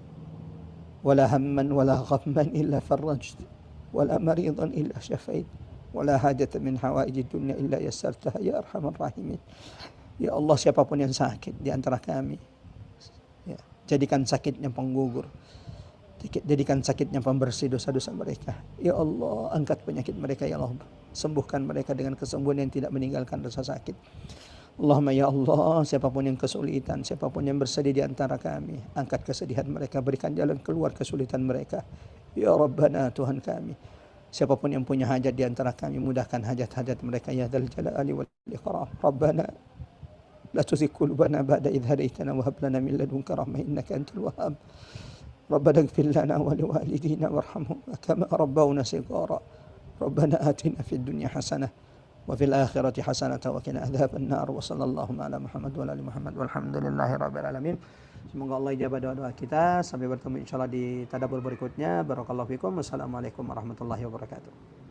Speaker 2: wala hamman wala ghamman illa farajt, wala maridan illa syafait, wala hajatan min hawaijid dunya illa yassartaha ya Arhamar Rahimin. Ya Allah, siapapun yang sakit di antara kami, ya, jadikan sakitnya penggugur, jadikan sakitnya pembersih dosa-dosa mereka. Ya Allah, angkat penyakit mereka ya Allah, sembuhkan mereka dengan kesembuhan yang tidak meninggalkan rasa sakit. Allahumma ya Allah, siapapun yang kesulitan, siapapun yang bersedih di antara kami, angkat kesedihan mereka, berikan jalan keluar kesulitan mereka. Ya Rabbana, Tuhan kami, siapapun yang punya hajat di antara kami, mudahkan hajat-hajat mereka ya Dzal Jalali wal Ikram. Rabbana la tuzigh qulubana ba'da idh hadaytana wa hab lana min ladunka rahmah innaka antal wahhab. Rabbana ighfir lana wa liwalidina warhamhum kama rabbawna shighara. Rabbana atina fid dunya hasanah wa fil akhirati hasanah wa qina adzaban nar. Wa sallallahu ala Muhammad wa ala ali Muhammad walhamdulillahi rabbil alamin. Semoga Allah ijabah doa-doa kita. Sampai bertemu insyaallah di tadabbur berikutnya. Barakallahu fikum. Wassalamualaikum warahmatullahi wabarakatuh.